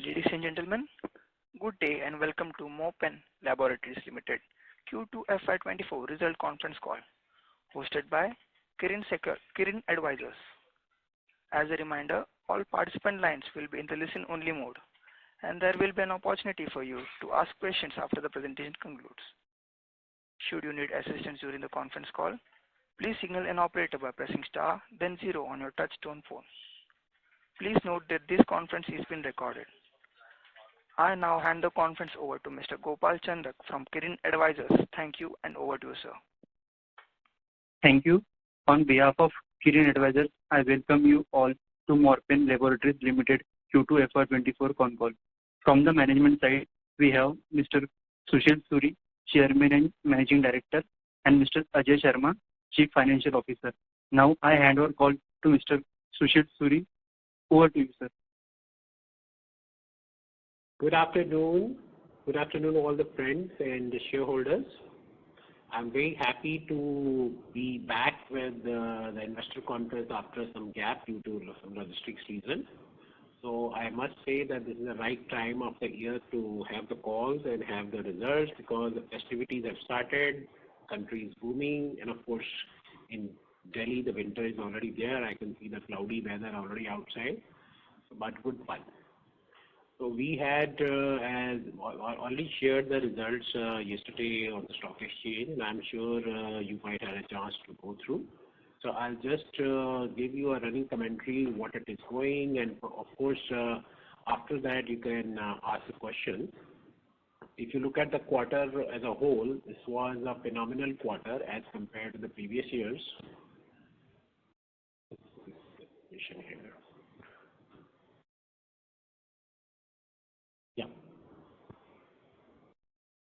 Ladies and gentlemen, good day and welcome to Morepen Laboratories Limited Q2 FY24 Result Conference Call, hosted by Kirin Advisors. As a reminder, all participant lines will be in the listen-only mode, and there will be an opportunity for you to ask questions after the presentation concludes. Should you need assistance during the conference call, please signal an operator by pressing star, then 0 on your touch-tone phone. Please note that this conference is being recorded. I now hand the conference over to Mr. Gopal Chandak from Kirin Advisors. Thank you, and over to you, sir. Thank you. On behalf of Kirin Advisors, I welcome you all to Morepen Laboratories Limited Q2 FY24 Concall. From the management side, we have Mr. Sushil Suri, Chairman and Managing Director, and Mr. Ajay Sharma, Chief Financial Officer. Now I hand over call to Mr. Sushil Suri. Over to you, sir. Good afternoon. Good afternoon, all the friends and the shareholders. I'm very happy to be back with the investor conference after some gap due to some logistics reason. So I must say that this is the right time of the year to have the calls and have the results because the festivities have started, country is booming, and of course in Delhi the winter is already there. I can see the cloudy weather already outside, but good fun. So we had already shared the results yesterday on the stock exchange, and I'm sure you might have a chance to go through. So I'll just give you a running commentary what it is going, and of course after that you can ask a question. If you look at the quarter as a whole, this was a phenomenal quarter as compared to the previous years. Yeah.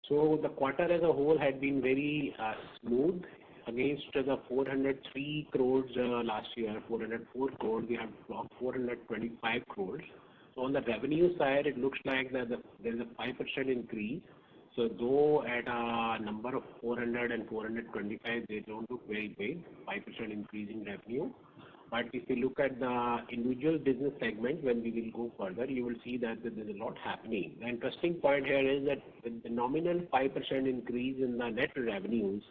So the quarter as a whole had been very smooth. Against the 403 crores last year, 404 crores, we have clocked 425 crores. So on the revenue side, it looks like that there is a 5% increase. So though at a number of 400 and 425, they don't look very big, 5% increase in revenue. But if you look at the individual business segment, when we will go further, you will see that there is a lot happening. The interesting point here is that with the nominal 5% increase in the net revenues,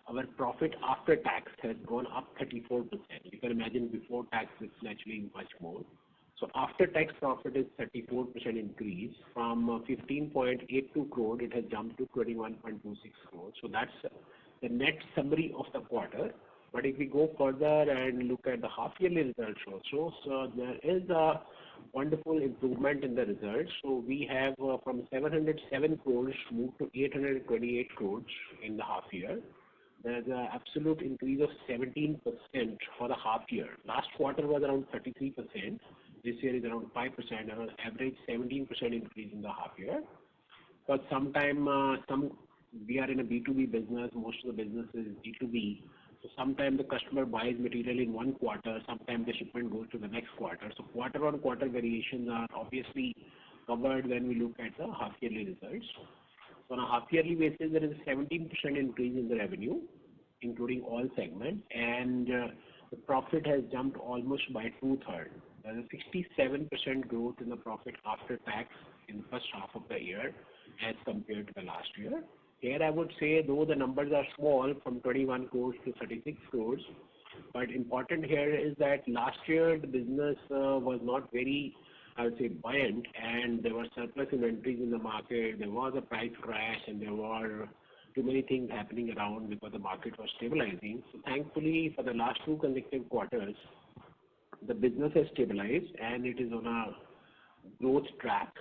our profit after tax has gone up 34%. You can imagine before tax it's naturally much more. So after tax profit is 34% increase from 15.82 crore, it has jumped to 21.26 crore. So that's the net summary of the quarter. But if we go further and look at the half-yearly results also, so there is a wonderful improvement in the results. So we have from 707 crores moved to 828 crores in the half year. There's an absolute increase of 17% for the half year. Last quarter was around 33%. This year is around 5%, and on average 17% increase in the half year. But sometime we are in a B2B business, most of the business is B2B. So sometimes the customer buys material in one quarter, sometimes the shipment goes to the next quarter. So quarter-on-quarter variations are obviously covered when we look at the half-yearly results. So on a half-yearly basis, there is a 17% increase in the revenue, including all segments, and the profit has jumped almost by 2/3. There is a 67% growth in the profit after tax in the first half of the year as compared to the last year. Here I would say, though the numbers are small, from 21 crores to 36 crores, but important here is that last year the business was not very, I would say, buoyant, and there were surplus inventories in the market, there was a price crash, and there were too many things happening around because the market was stabilizing. So thankfully, for the last 2 consecutive quarters, the business has stabilized and it is on a growth track.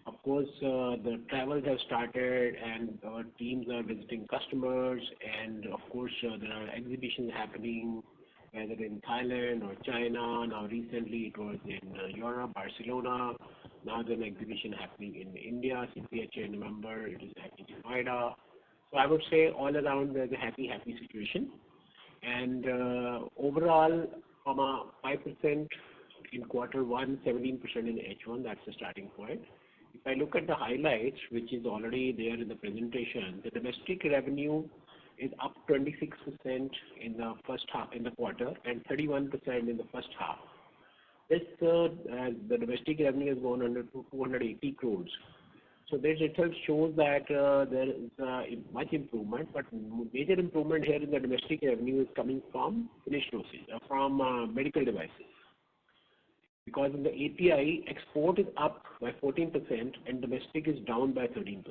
Of course, the travels have started and our teams are visiting customers, and of course there are exhibitions happening, whether in Thailand or China. Now recently it was in Europe, Barcelona. Now there's an exhibition happening in India, CPHA in November, it is happening in Noida. So I would say all around there's a happy situation. And overall, from a 5% in quarter 1, 17% in H1, that's the starting point. If I look at the highlights, which is already there in the presentation, the domestic revenue is up 26% in the first half in the quarter and 31% in the first half. the domestic revenue has gone under to 280 crores. So this itself shows that there is much improvement, but major improvement here in the domestic revenue is coming from finished dosage, from medical devices. Because in the API, export is up by 14% and domestic is down by 13%.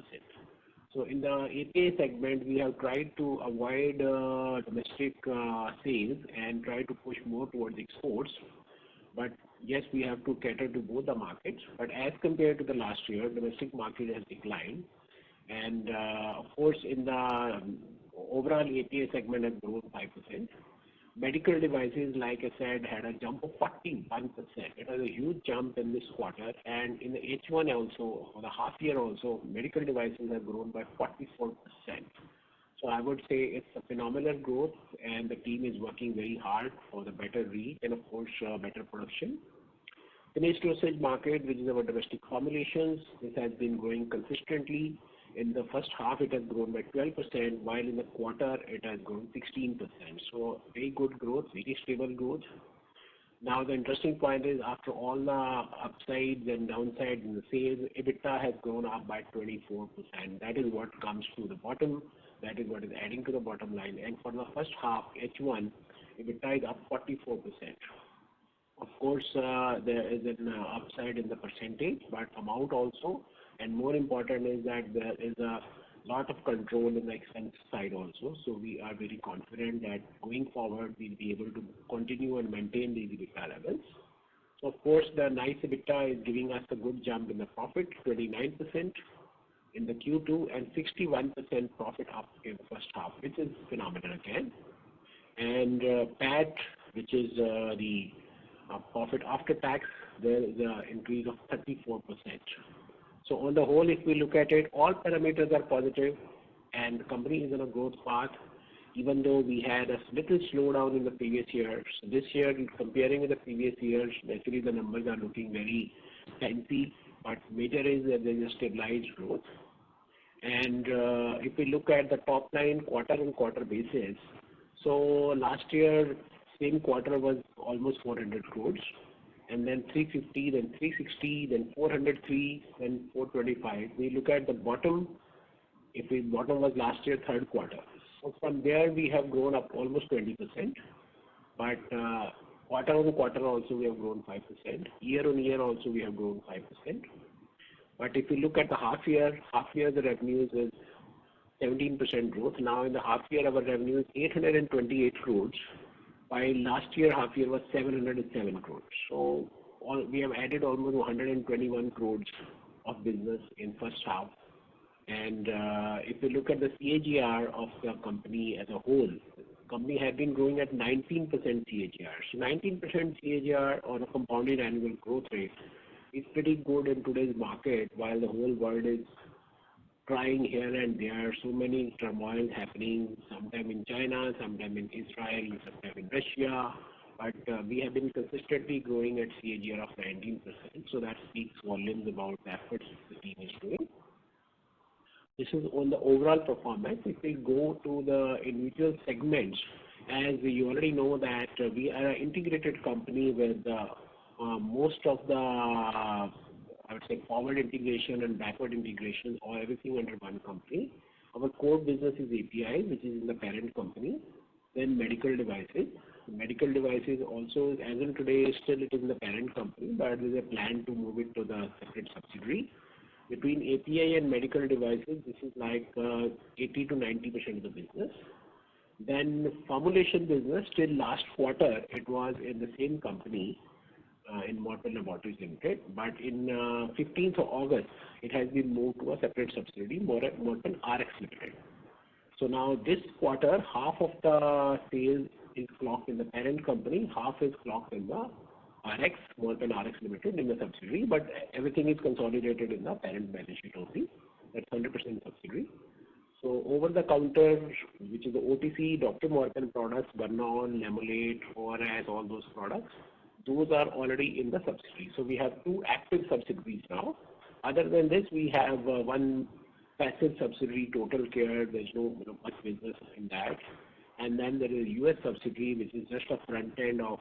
So in the API segment, we have tried to avoid domestic sales and try to push more towards exports. But yes, we have to cater to both the markets. But as compared to the last year, domestic market has declined. And of course, in the overall API segment has grown 5%. Medical devices, like I said, had a jump of 41%. It was a huge jump in this quarter. And in the H1 also, or the half year also, medical devices have grown by 44%. So I would say it's a phenomenal growth, and the team is working very hard for the better reach and, of course, better production. Finished dosage market, which is our domestic formulations, this has been growing consistently. In the first half, it has grown by 12%, while in the quarter, it has grown 16%. So very good growth, very stable growth. Now, the interesting point is, after all the upsides and downsides in the sales, EBITDA has grown up by 24%. That is what comes to the bottom. That is what is adding to the bottom line. And for the first half, H1, EBITDA is up 44%. Of course, there is an upside in the percentage, but amount also. And more important is that there is a lot of control in the expense side also. So we are very confident that going forward, we'll be able to continue and maintain these EBITDA levels. So of course, the nice EBITDA is giving us a good jump in the profit, 29% in the Q2 and 61% profit up in the first half, which is phenomenal again. And PAT, which is the profit after tax, there is an increase of 34%. So on the whole, if we look at it, all parameters are positive and the company is on a growth path, even though we had a little slowdown in the previous years. So this year, comparing with the previous years, actually the numbers are looking very fancy, but major is that there is a stabilized growth. And if we look at the top line quarter-on-quarter basis, so last year, same quarter was almost 400 crores. And then 350, then 360, then 403, then 425. We look at the bottom, bottom was last year, third quarter. So from there, we have grown up almost 20%. But quarter-on-quarter also, we have grown 5%. Year-on-year also, we have grown 5%. But if you look at the half year, the revenues is 17% growth. Now in the half year, our revenue is 828 crores. While last year, half year was 707 crores. So we have added almost 121 crores of business in first half. And if you look at the CAGR of the company as a whole, the company had been growing at 19% CAGR. So 19% CAGR on a compounded annual growth rate is pretty good in today's market, while the whole world is trying here and there, so many turmoil happening, sometime in China, sometime in Israel, sometime in Russia. But we have been consistently growing at CAGR of 19%. So that speaks volumes about the efforts the team is doing. This is on the overall performance. If we go to the individual segments, as you already know that we are an integrated company with most of the, I would say, forward integration and backward integration, or everything under one company. Our core business is API, which is in the parent company. Then medical devices. Medical devices also, as in today, still it is in the parent company, but there is a plan to move it to the separate subsidiary. Between API and medical devices, this is like 80 to 90% of the business. Then formulation business, till last quarter, it was in the same company, in Morepen Laboratories Limited, but in 15th of August, it has been moved to a separate subsidiary, Morepen RX Limited. So now this quarter, half of the sales is clocked in the parent company, half is clocked in the RX, Morepen RX Limited, in the subsidiary, but everything is consolidated in the parent balance sheet only. That's 100% subsidiary. So over the counter, which is the OTC, Dr. Morepen products, Bernon, Lamolate, ORS, all those products, those are already in the subsidiary. So we have two active subsidiaries now. Other than this, we have one passive subsidiary, Total Care. There's no much business in that. And then there is a US subsidiary, which is just a front end of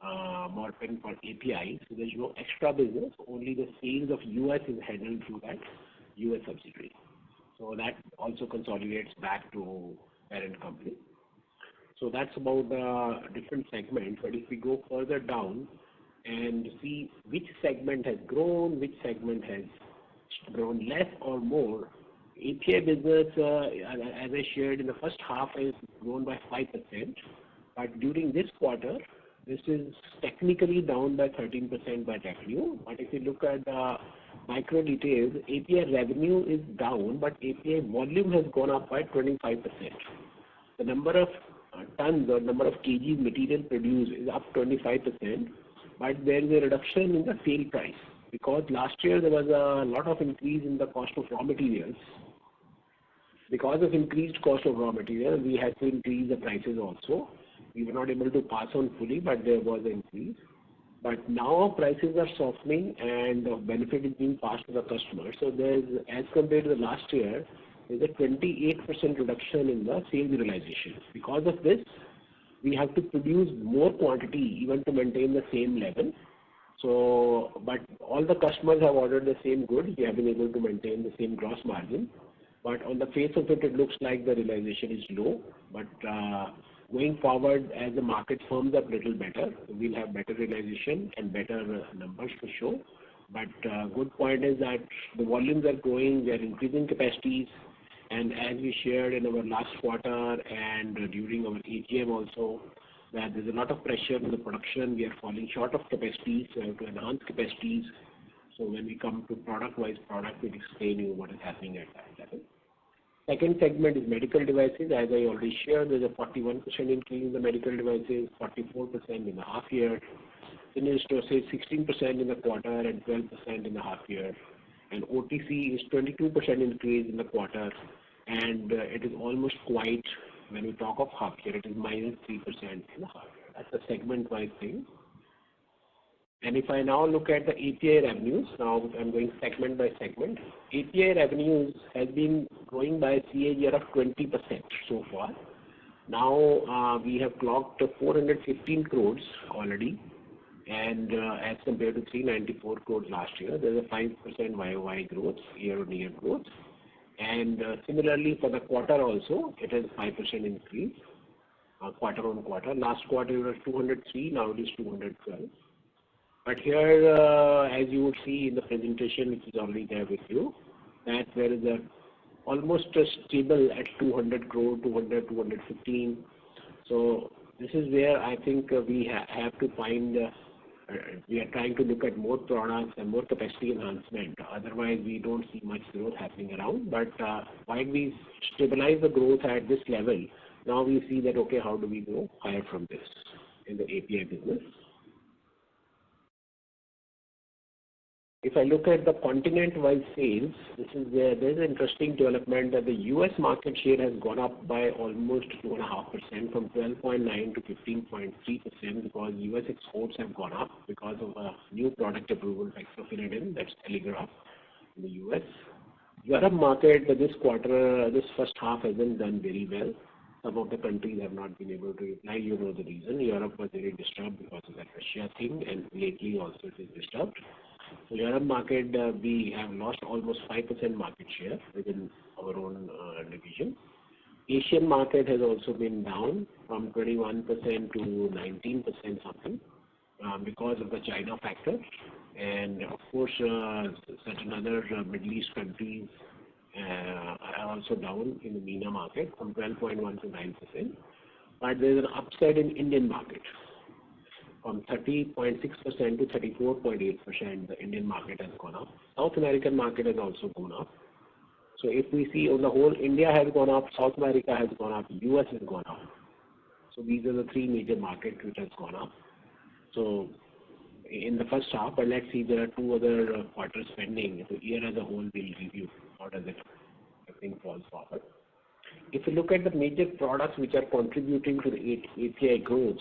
Morepen for API. So there's no extra business. Only the sales of US is handled through that US subsidiary. So that also consolidates back to parent company. So that's about the different segments. But if we go further down and see which segment has grown, which segment has grown less or more, API business, as I shared in the first half, has grown by 5%. But during this quarter, this is technically down by 13% by revenue. But if you look at the micro details, API revenue is down, but API volume has gone up by 25%. The number of tons or number of kgs material produced is up 25%, but there is a reduction in the sale price because last year there was a lot of increase in the cost of raw materials. Because of increased cost of raw material, we had to increase the prices also. We were not able to pass on fully, but there was an increase. But now prices are softening and the benefit is being passed to the customer. So there's, as compared to the last year, there's a 28% reduction in the sales realization. Because of this, we have to produce more quantity even to maintain the same level. So, but all the customers have ordered the same goods. We have been able to maintain the same gross margin. But on the face of it, it looks like the realization is low. But going forward, as the market firms up a little better, we'll have better realization and better numbers to show. But good point is that the volumes are growing, we are increasing capacities, and as we shared in our last quarter and during our AGM also, that there's a lot of pressure on the production. We are falling short of capacities, so we have to enhance capacities. So when we come to product-wise product, we'll explain you what is happening at that level. Second segment is medical devices. As I already shared, there's a 41% increase in the medical devices, 44% in the half year. Finished dosage 16% in the quarter and 12% in the half year. And OTC is 22% increase in the quarter, and it is almost quite, when we talk of half year, it is minus 3% in the half year. That's a segment-wise thing. And if I now look at the API revenues, now I'm going segment by segment. API revenues has been growing by a CAGR of 20% so far. Now we have clocked 415 crores already, and as compared to 394 crores last year, there's a 5% YOY growth, year-on-year growth. And similarly for the quarter also, it is 5% increase, quarter on quarter. Last quarter it was 203, now it is 212. But here, as you would see in the presentation, which is already there with you, that there is almost a stable at 200 crore, 200, 215. So this is where I think we have to find, we are trying to look at more products and more capacity enhancement. Otherwise, we don't see much growth happening around. But while we stabilize the growth at this level, now we see that, okay, how do we go higher from this in the API business? If I look at the continent-wide sales, this is where there's an interesting development that the US market share has gone up by almost 2.5% from 12.9 to 15.3% because US exports have gone up because of a new product approval, hexafenadine, that's Telegraph in the US. Europe market this quarter, this first half hasn't done very well. Some of the countries have not been able to reply. You know the reason. Europe was very disturbed because of that Russia thing, and lately also it is disturbed. So Europe market, we have lost almost 5% market share within our own division. Asian market has also been down from 21% to 19% something because of the China factor. And of course, certain other Middle East countries are also down in the MENA market from 12.1 to 9%. But there is an upside in Indian market. From 30.6% to 34.8%, the Indian market has gone up. South American market has also gone up. So if we see on the whole, India has gone up, South America has gone up, US has gone up. So these are the three major markets which has gone up. So in the first half, but let's see, there are two other quarters pending. So year as a whole, we'll review how does it, everything falls forward. If you look at the major products which are contributing to the API growth,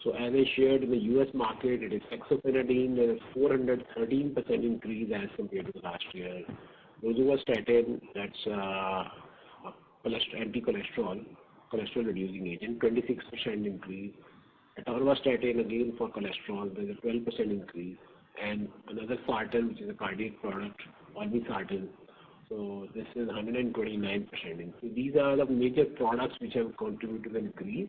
so as I shared in the US market, it is hexafenadine, there is 413% increase as compared to the last year. Rosuvastatin, that's anti-cholesterol, cholesterol reducing agent, 26% increase. Atorvastatin, again for cholesterol, there's a 12% increase. And another sartan, which is a cardiac product, olmesartan. So this is 129% increase. These are the major products which have contributed to the increase.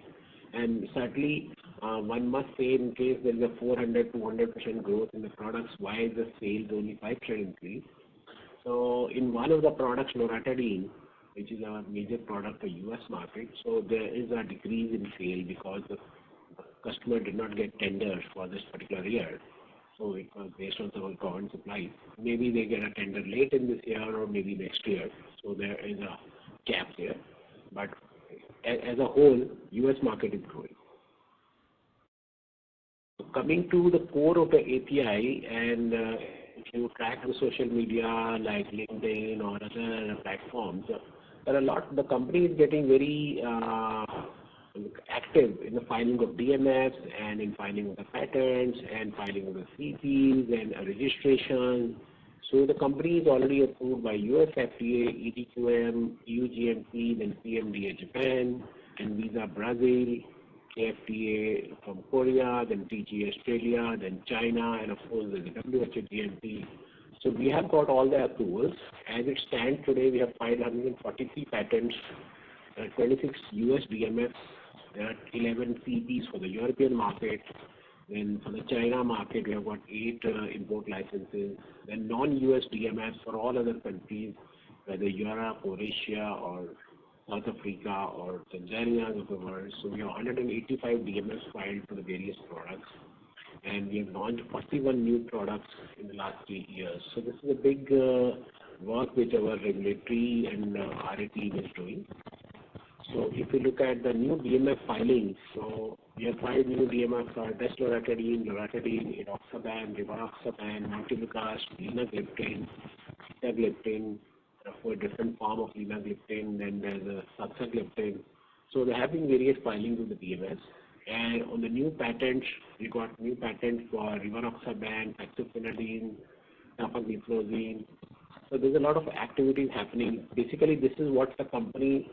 And certainly, one must say, in case there is a 400 to 200% growth in the products, why is the sales only 5% increase? So in one of the products, loratadine, which is our major product for US market, so there is a decrease in sale because the customer did not get tenders for this particular year. So it was based on some government supplies. Maybe they get a tender late in this year or maybe next year. So there is a gap there. But as a whole, US market is growing. So coming to the core of the API, and if you track the social media like LinkedIn or other platforms, there are a lot. The company is getting very active in the filing of DMFs and in filing of the patents and filing of the CPs and registration. So the company is already approved by US FDA, EDQM, EU GMP, then PMDA Japan, ANVISA Brazil, FDA from Korea, then TGA Australia, then China, and of course the WHO GMP. So we have got all the approvals. As it stands today, we have filed 143 patents, 26 US DMFs, there are 11 CPs for the European market. Then for the China market, we have got 8 import licenses. Then non-US DMFs for all other countries, whether Europe or Asia or South Africa or Tanzania of the world. So we have 185 DMFs filed for the various products. And we have launched 41 new products in the last 3 years. So this is a big work which our regulatory and RA team is doing. So if you look at the new DMF filings, so we have 5 new DMFs for desloratadine, loratadine, edoxaban, rivaroxaban, montelukast, linagliptin, sitagliptin, for a different form of linagliptin, then there's a saxagliptin. So there have been various filings of the DMFs. And on the new patents, we got new patents for rivaroxaban, hexaconazine, dapagliflozin. So there's a lot of activities happening. Basically, this is what the company's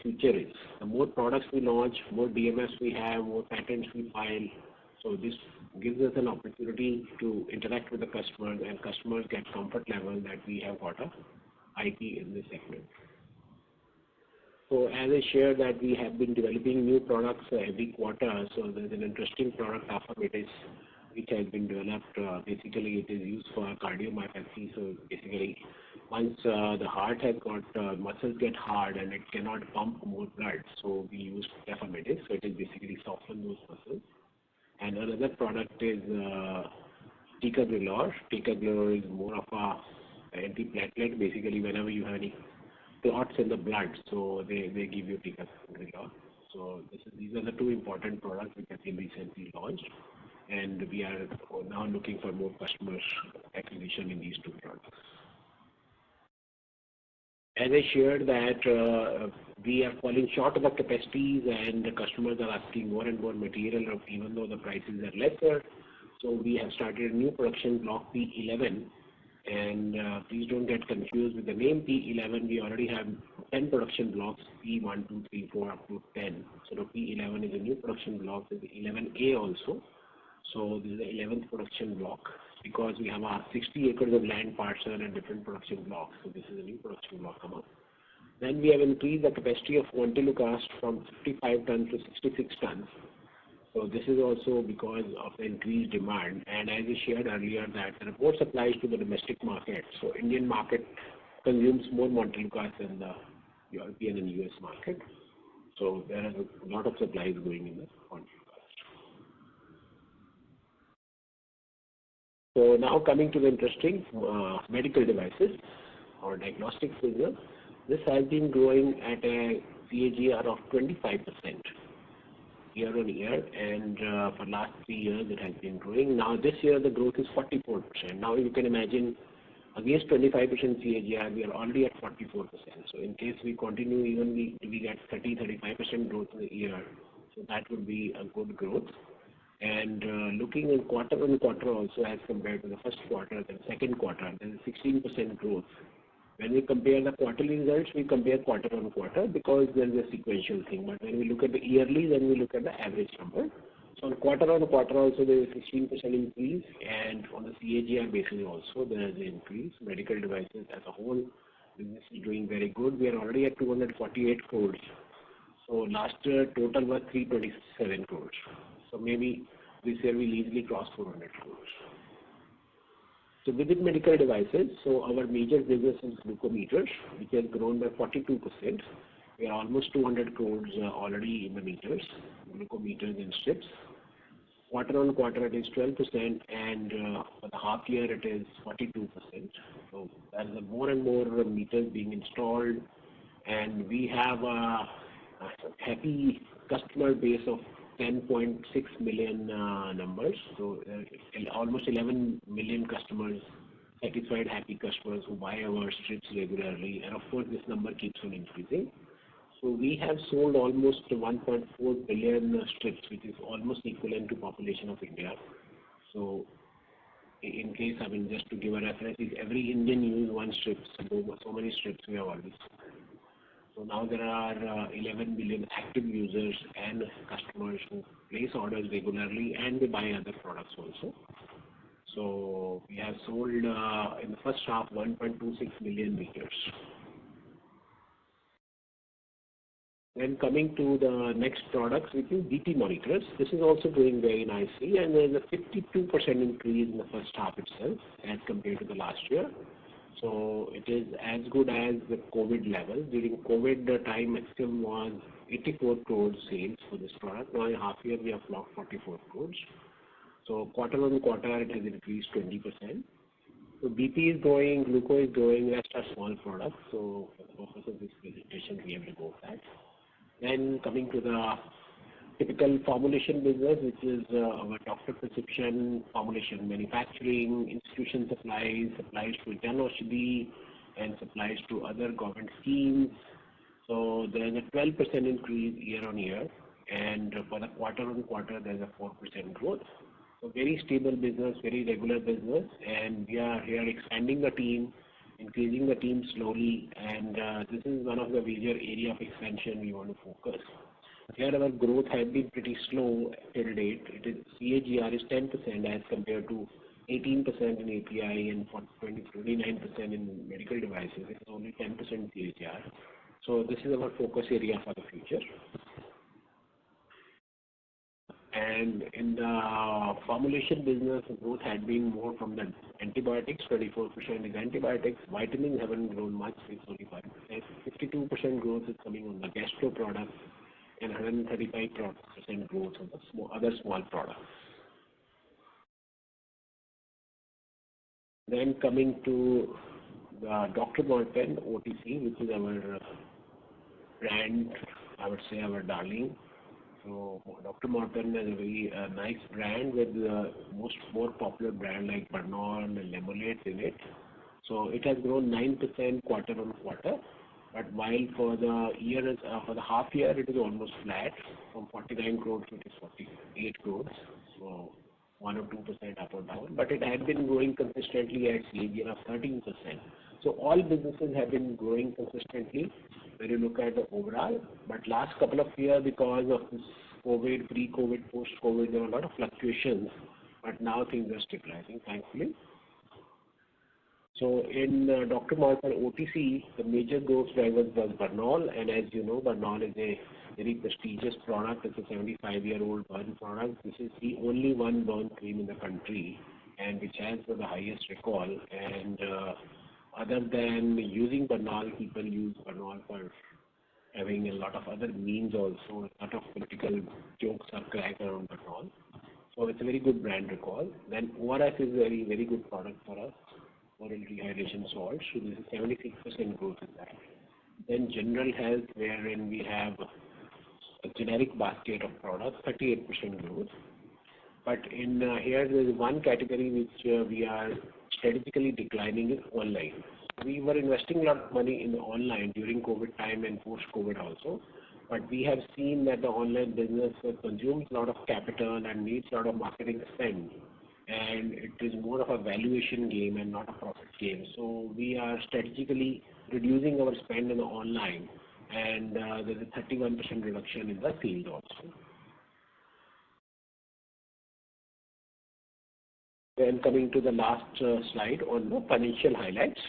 future is. The more products we launch, more DMFs we have, more patents we file. So this gives us an opportunity to interact with the customers, and customers get comfort level that we have got a IP in this segment. So as I shared that we have been developing new products every quarter. So there's an interesting product, AlphaStreet, which has been developed. Basically, it is used for cardiomyopathy. So basically, once the heart has got muscles get hard and it cannot pump more blood, so we use tafamidis. So it is basically soften those muscles. And another product is ticagrelor. Ticagrelor is more of a antiplatelet. Basically, whenever you have any clots in the blood, so they give you ticagrelor. So these are the 2 important products which have been recently launched, and we are now looking for more customers acquisition in these 2 products. As I shared that we are falling short of the capacities, and the customers are asking more and more material, even though the prices are lesser. So we have started a new production block P11. And please don't get confused with the name P11. We already have 10 production blocks, P1, 2, 3, 4, up to 10. So the P11 is a new production block. There's 11A also. So this is the 11th production block because we have 60 acres of land parcel and different production blocks. So this is a new production block come up. Then we have increased the capacity of montelukast from 55 tons to 66 tons. So this is also because of the increased demand. And as I shared earlier, that the report applies to the domestic market. So Indian market consumes more montelukast than the European and US market. So there are a lot of supplies going in the montelukast. So now coming to the interesting medical devices or diagnostics business. This has been growing at a CAGR of 25%. Year on year, and for last 3 years it has been growing. Now this year the growth is 44%. Now you can imagine against 25% CAGR, we are already at 44%. So in case we continue, even we get 30-35% growth in the year, so that would be a good growth. And looking in quarter on quarter also as compared to the first quarter and second quarter, there is 16% growth. When we compare the quarterly results, we compare quarter on quarter because there is a sequential thing. But when we look at the yearly, then we look at the average number. So on quarter-on-quarter also there is 16% increase, and on the CAGR basis also there is an increase. Medical devices as a whole business is doing very good. We are already at 248 crores. So last year total was 327 crores. So maybe this year we'll easily cross 400 crores. So within medical devices, so our major business is glucometers, which has grown by 42%. We are almost 200 crores already in the meters, glucometers and strips. Quarter-on-quarter it is 12%, and for the half year it is 42%. So there's more and more meters being installed, and we have a happy customer base of 10.6 million numbers. So almost 11 million customers, satisfied, happy customers who buy our strips regularly, and of course this number keeps on increasing. So we have sold almost 1.4 billion strips, which is almost equivalent to population of India. So in case, I mean, just to give a reference, if every Indian uses one strip, so many strips we have already sold. So now there are 11 million active users and customers who place orders regularly, and they buy other products also. So we have sold in the first half 1.26 million meters. Then coming to the next products, which is BP monitors. This is also doing very nicely, and there is a 52% increase in the first half itself as compared to the last year. So it is as good as the COVID level. During COVID, the time maximum was 84 crores sales for this product. Now in half year we have clocked 44 crores. So quarter-on-quarter it has increased 20%. So BP is growing, gluco is growing, rest are small products. So for the purpose of this presentation we have removed that. Then coming to the typical formulation business, which is our doctor prescription, formulation manufacturing, institution supplies, supplies to Janaushadhi, and supplies to other government schemes. So there is a 12% increase year on year, and for the quarter-on-quarter there is a 4% growth. So very stable business, very regular business, and we are here expanding the team, increasing the team slowly, and this is one of the major area of expansion we want to focus. Here our growth has been pretty slow till date. It is CAGR is 10% as compared to 18% in API and 29% in medical devices. It's only 10% CAGR. So this is our focus area for the future. And in the formulation business, the growth had been more from the antibiotics. 24% is antibiotics. Vitamins haven't grown much. It's only 5%. 52% growth is coming on the gastro products, and 135% growth on the other small products. Then coming to the Dr. Morepen OTC, which is our brand, I would say our darling. So Dr. Morepen is a very nice brand with more popular brand like Bernol and Lemolate in it. So it has grown 9% quarter-on-quarter. But while for the year, for the half year, it is almost flat. From 49 crores, it is 48 crores. So 1 or 2% up or down. But it had been growing consistently at CAGR of 13%. So all businesses have been growing consistently when you look at the overall. But last couple of years, because of this COVID, pre-COVID, post-COVID, there were a lot of fluctuations. But now things are stabilizing, thankfully. So in Dr. Morepen OTC, the major growth drivers was Bernol, and as you know, Bernol is a very prestigious product. It's a 75-year-old burn product. This is the only one burn cream in the country, and which has the highest recall. And other than using Bernol, people use Bernol for having a lot of other means also. A lot of political jokes are cracked around Bernol. So it's a very good brand recall. Then ORS is a very, very good product for us. Oral rehydration salt, so this is 76% growth in that. Then general health, wherein we have a generic basket of products, 38% growth. But in here there is one category which we are strategically declining is online. We were investing a lot of money in the online during COVID time and post-COVID also. But we have seen that the online business consumes a lot of capital and needs a lot of marketing spend. And it is more of a valuation game and not a profit game. So we are strategically reducing our spend in the online, and there's a 31% reduction in the sales also. Then coming to the last slide on the financial highlights.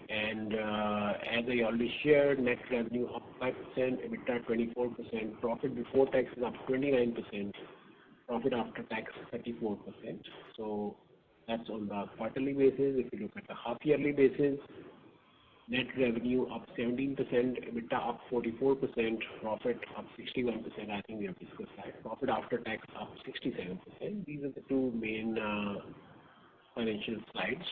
And as I already shared, net revenue up 5%, EBITDA 24%, profit before tax is up 29%, profit after tax 34%. So that's on the quarterly basis. If you look at the half-yearly basis, net revenue up 17%, EBITDA up 44%, profit up 61%. I think we have discussed that. Profit after tax up 67%. These are the two main financial slides.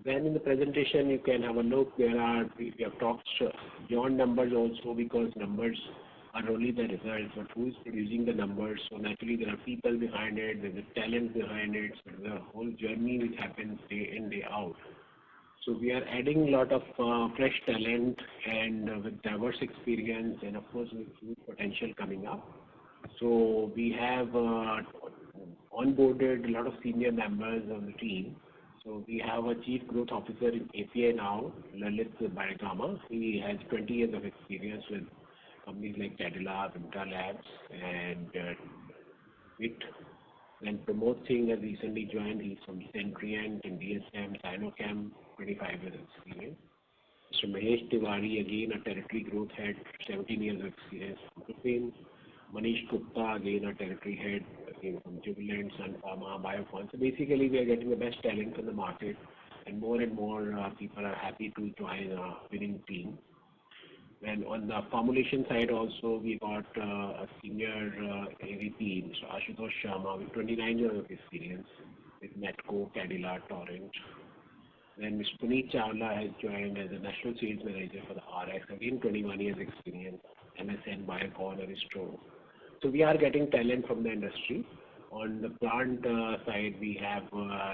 Then in the presentation, you can have a look. We have talked beyond numbers also, because numbers are only the results, but who is producing the numbers? So naturally, there are people behind it. There's a talent behind it. So there's a whole journey which happens day in, day out. So we are adding a lot of fresh talent and with diverse experience, and of course with huge potential coming up. So we have onboarded a lot of senior members of the team. So we have a Chief Growth Officer in API now, Lalit Baigama. He has 20 years of experience with companies like Cadila, Vimta Labs, and WIT. Then Pramod Singh has recently joined. He's from Centrient and DSM, Sinochem, 25 years of experience. Mr. Mahesh Tiwari, again a territory growth head, 17 years of experience from Morepen. Manish Gupta, again a territory head, came from Jubilant, Sun Pharma, Biocon. So basically, we are getting the best talent in the market, and more people are happy to join a winning team. And on the formulation side also, we got a senior AVP, Mr. Ashutosh Sharma, with 29 years of experience with Metco, Cadila, Torrent. Then Mr. Puneet Chawla has joined as a National Sales Manager for the RX, again 21 years experience, MSN, Biocon, Aristo. So we are getting talent from the industry. On the plant side, we have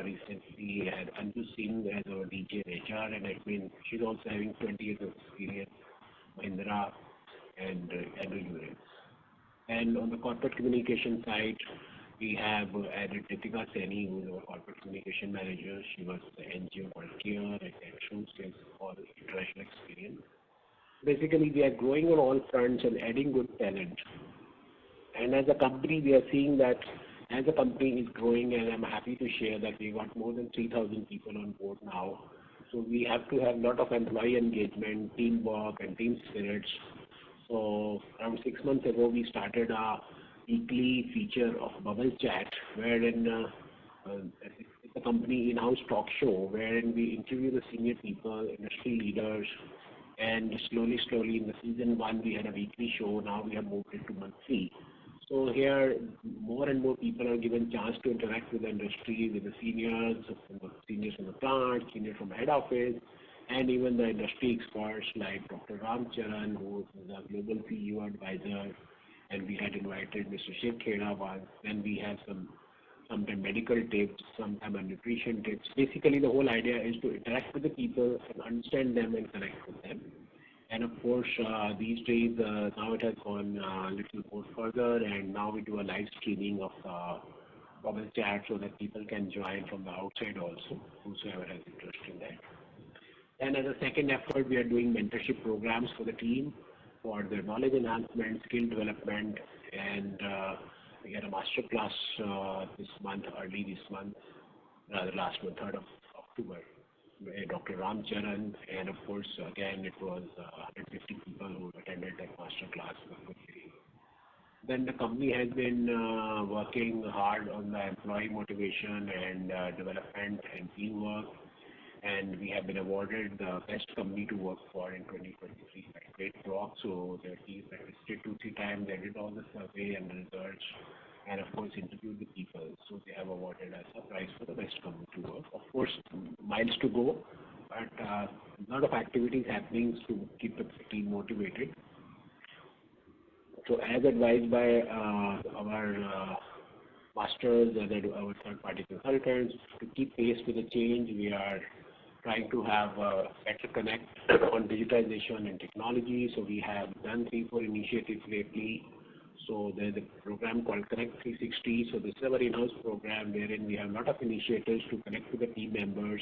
recently had Anju Singh as our DJ in HR and admin. She's also having 20 years of experience, Mahindra and Endurance. And on the corporate communication side, we have added Deepika Saini, who is our corporate communication manager. She was the NGO called CARE and Actions, has all international experience. Basically, we are growing on all fronts and adding good talent. And as a company, we are seeing that as a company is growing, and I'm happy to share that we got more than 3,000 people on board now. So we have to have a lot of employee engagement, teamwork, and team spirits. So around 6 months ago, we started a weekly feature of Bubble Chat, wherein it's a company in-house talk show, wherein we interview the senior people, industry leaders, and slowly in the season 1, we had a weekly show. Now we have moved it to monthly. So here, more and more people are given chance to interact with the industry, with the seniors from the plant, seniors from head office, and even the industry experts like Dr. Ram Charan, who is a global CEO advisor, and we had invited Mr. Shiv Khera once. Then we have sometimes medical tips, sometimes nutrition tips. Basically, the whole idea is to interact with the people and understand them and connect with them. And of course, these days, now it has gone a little more further, and now we do a live streaming of Bubble Chat so that people can join from the outside also, whosoever has interest in that. And as a second effort, we are doing mentorship programs for the team for their knowledge enhancement, skill development, and we had a master class this month, last month, 3rd of October. Dr. Ram Charan, and of course, again, it was 150 people who attended that master class. Then the company has been working hard on the employee motivation and development and teamwork, and we have been awarded the best company to work for in 2023 by Great Rock. So their team that visited 2-3 times, they did all the survey and research, and of course interviewed the people. So they have awarded us a prize for the best company to work. Of course, miles to go, but a lot of activities happening to keep the team motivated. So as advised by our masters and our third-party consultants, to keep pace with the change, we are trying to have a better connect on digitization and technology. So we have done 3-4 initiatives lately. So there's a program called Connect 360. So this is our in-house program wherein we have a lot of initiatives to connect with the team members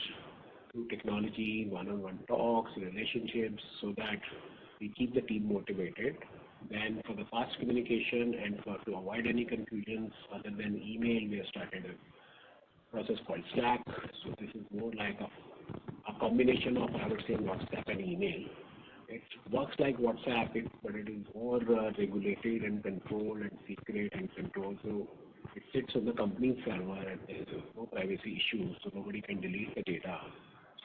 through technology, one-on-one talks, relationships, so that we keep the team motivated. Then for the fast communication and to avoid any confusions other than email, we have started process called Slack. So this is more like a combination of, I would say, WhatsApp and email. It works like WhatsApp, but it is more regulated and controlled and secret and controlled. So it sits on the company server and there is no privacy issues, so nobody can delete the data.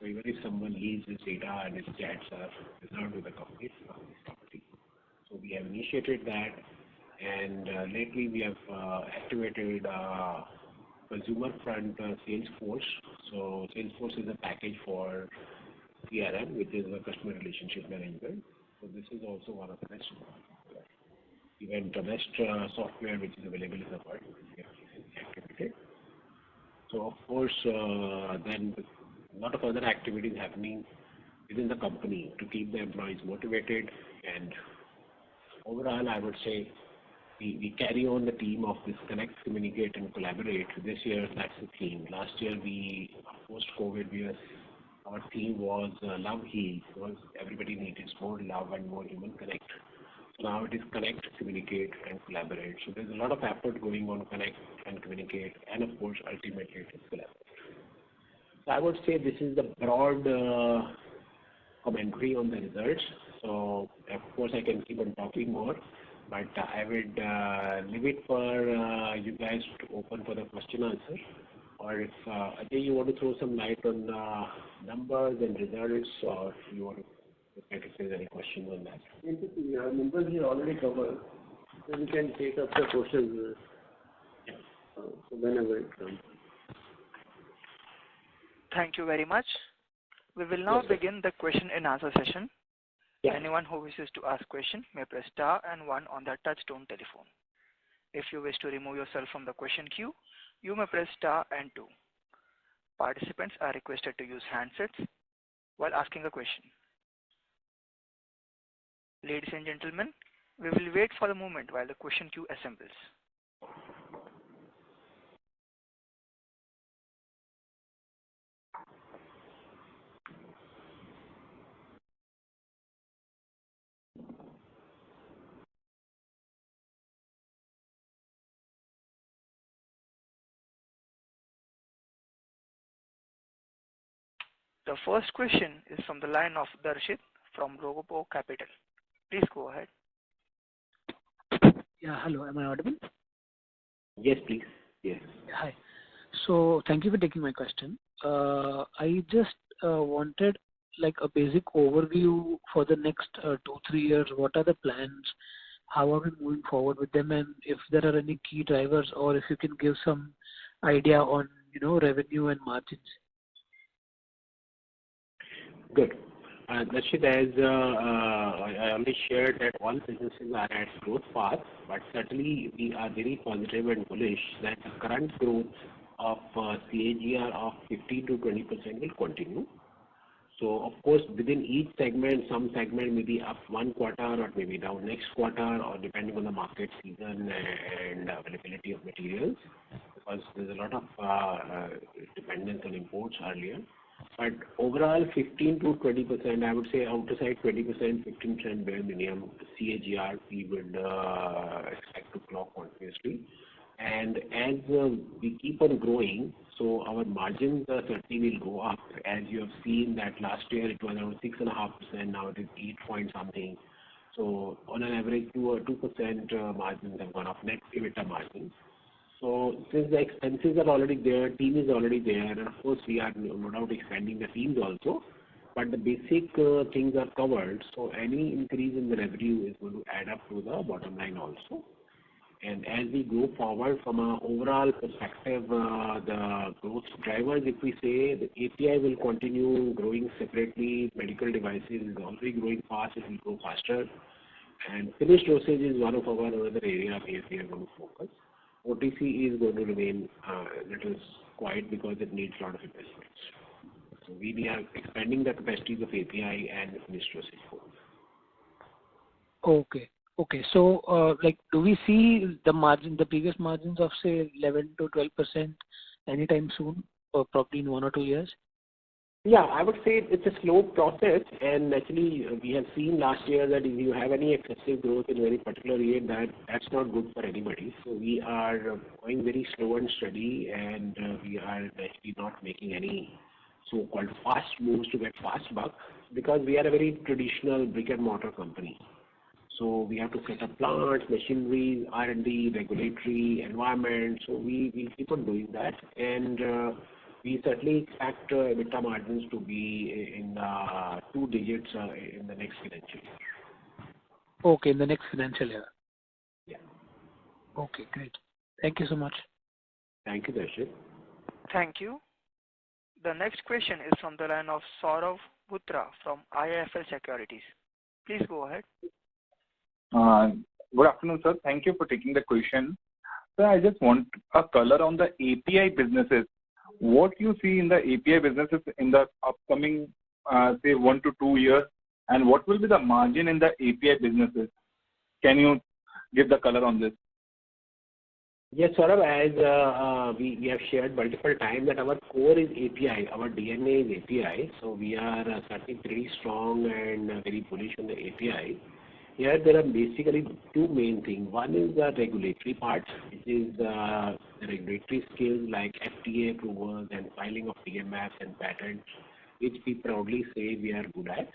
So even if someone leaves his data and his chats are reserved with the company's property. So we have initiated that, and lately we have activated consumer front Salesforce. So Salesforce is a package for CRM, which is a customer relationship management. So this is also one of the best, even the best software which is available in the world. We have activated. So of course, then a lot of other activities happening within the company to keep the employees motivated. And overall, I would say we carry on the theme of this connect, communicate, and collaborate. This year, that's the theme. Last year, post-COVID, our theme was love heal, because everybody needed more love and more human connect. So now it is connect, communicate, and collaborate. So there's a lot of effort going on connect and communicate, and of course, ultimately it is collaborate. So I would say this is the broad commentary on the results. So of course, I can keep on talking more, but I would leave it for you guys to open for the question answer. Or if Ajay, you want to throw some light on numbers and results, or you want to if there's any questions on that. Numbers we already covered. So we can take up the questions whenever it comes. Thank you very much. We will now begin the question and answer session. Yeah. Anyone who wishes to ask question may press star and 1 on their touch-tone telephone. If you wish to remove yourself from the question queue, you may press star and 2. Participants are requested to use handsets while asking a question. Ladies and gentlemen, we will wait for a moment while the question queue assembles. The first question is from the line of Darshit from Rogopo Capital. Please go ahead. Yeah, hello. Am I audible? Yes, please. Yes. Hi. So thank you for taking my question. I just wanted like a basic overview for the next 2-3 years. What are the plans? How are we moving forward with them? And if there are any key drivers, or if you can give some idea on revenue and margins. Good. Darshit, as I already shared that all businesses are at growth path, but certainly we are very positive and bullish that the current growth of CAGR of 15 to 20% will continue. So of course, within each segment, some segment may be up one quarter or maybe down next quarter, or depending on the market season and availability of materials, because there's a lot of dependence on imports earlier. But overall, 15 to 20%, I would say outside 20%, 15% bare minimum CAGR we would expect to clock continuously. And as we keep on growing, so our margins certainly will go up. As you have seen that last year it was around 6.5%, now it is 8 point something. So on an average, 2% margins have gone up, net EBITDA margins. So since the expenses are already there, team is already there, and of course we are no doubt expanding the teams also, but the basic things are covered. So any increase in the revenue is going to add up to the bottom line also. And as we go forward from an overall perspective, the growth drivers, if we say the API will continue growing separately, medical devices is already growing fast, it will grow faster, and finished dosage is one of our other area where we are going to focus. OTC is going to remain little quiet because it needs a lot of investments. So we are expanding the capacities of API and finished dosage both. Okay. So, do we see the previous margins of say 11 to 12% anytime soon, or probably in 1 or 2 years? Yeah, I would say it's a slow process, and actually we have seen last year that if you have any excessive growth in a very particular year, that's not good for anybody. So we are going very slow and steady, and we are actually not making any so-called fast moves to get fast buck, because we are a very traditional brick and mortar company. So we have to set up plants, machinery, R&D, regulatory, environment. So we keep on doing that, and we certainly expect EBITDA margins to be in 2 digits in the next financial year. Okay, in the next financial year. Yeah. Okay, great. Thank you so much. Thank you, Darshit. Thank you. The next question is from the line of Saurav Putra from IIFL Securities. Please go ahead. Good afternoon, sir. Thank you for taking the question. Sir, I just want a color on the API businesses. What you see in the API businesses in the upcoming, say, 1 to 2 years, and what will be the margin in the API businesses? Can you give the color on this? Yes, Saurabh, as we have shared multiple times that our core is API, our DNA is API, so we are certainly pretty strong and very bullish on the API. Here there are basically two main things. One is the regulatory part, which is the regulatory skills like FDA approvals and filing of DMFs and patents, which we proudly say we are good at.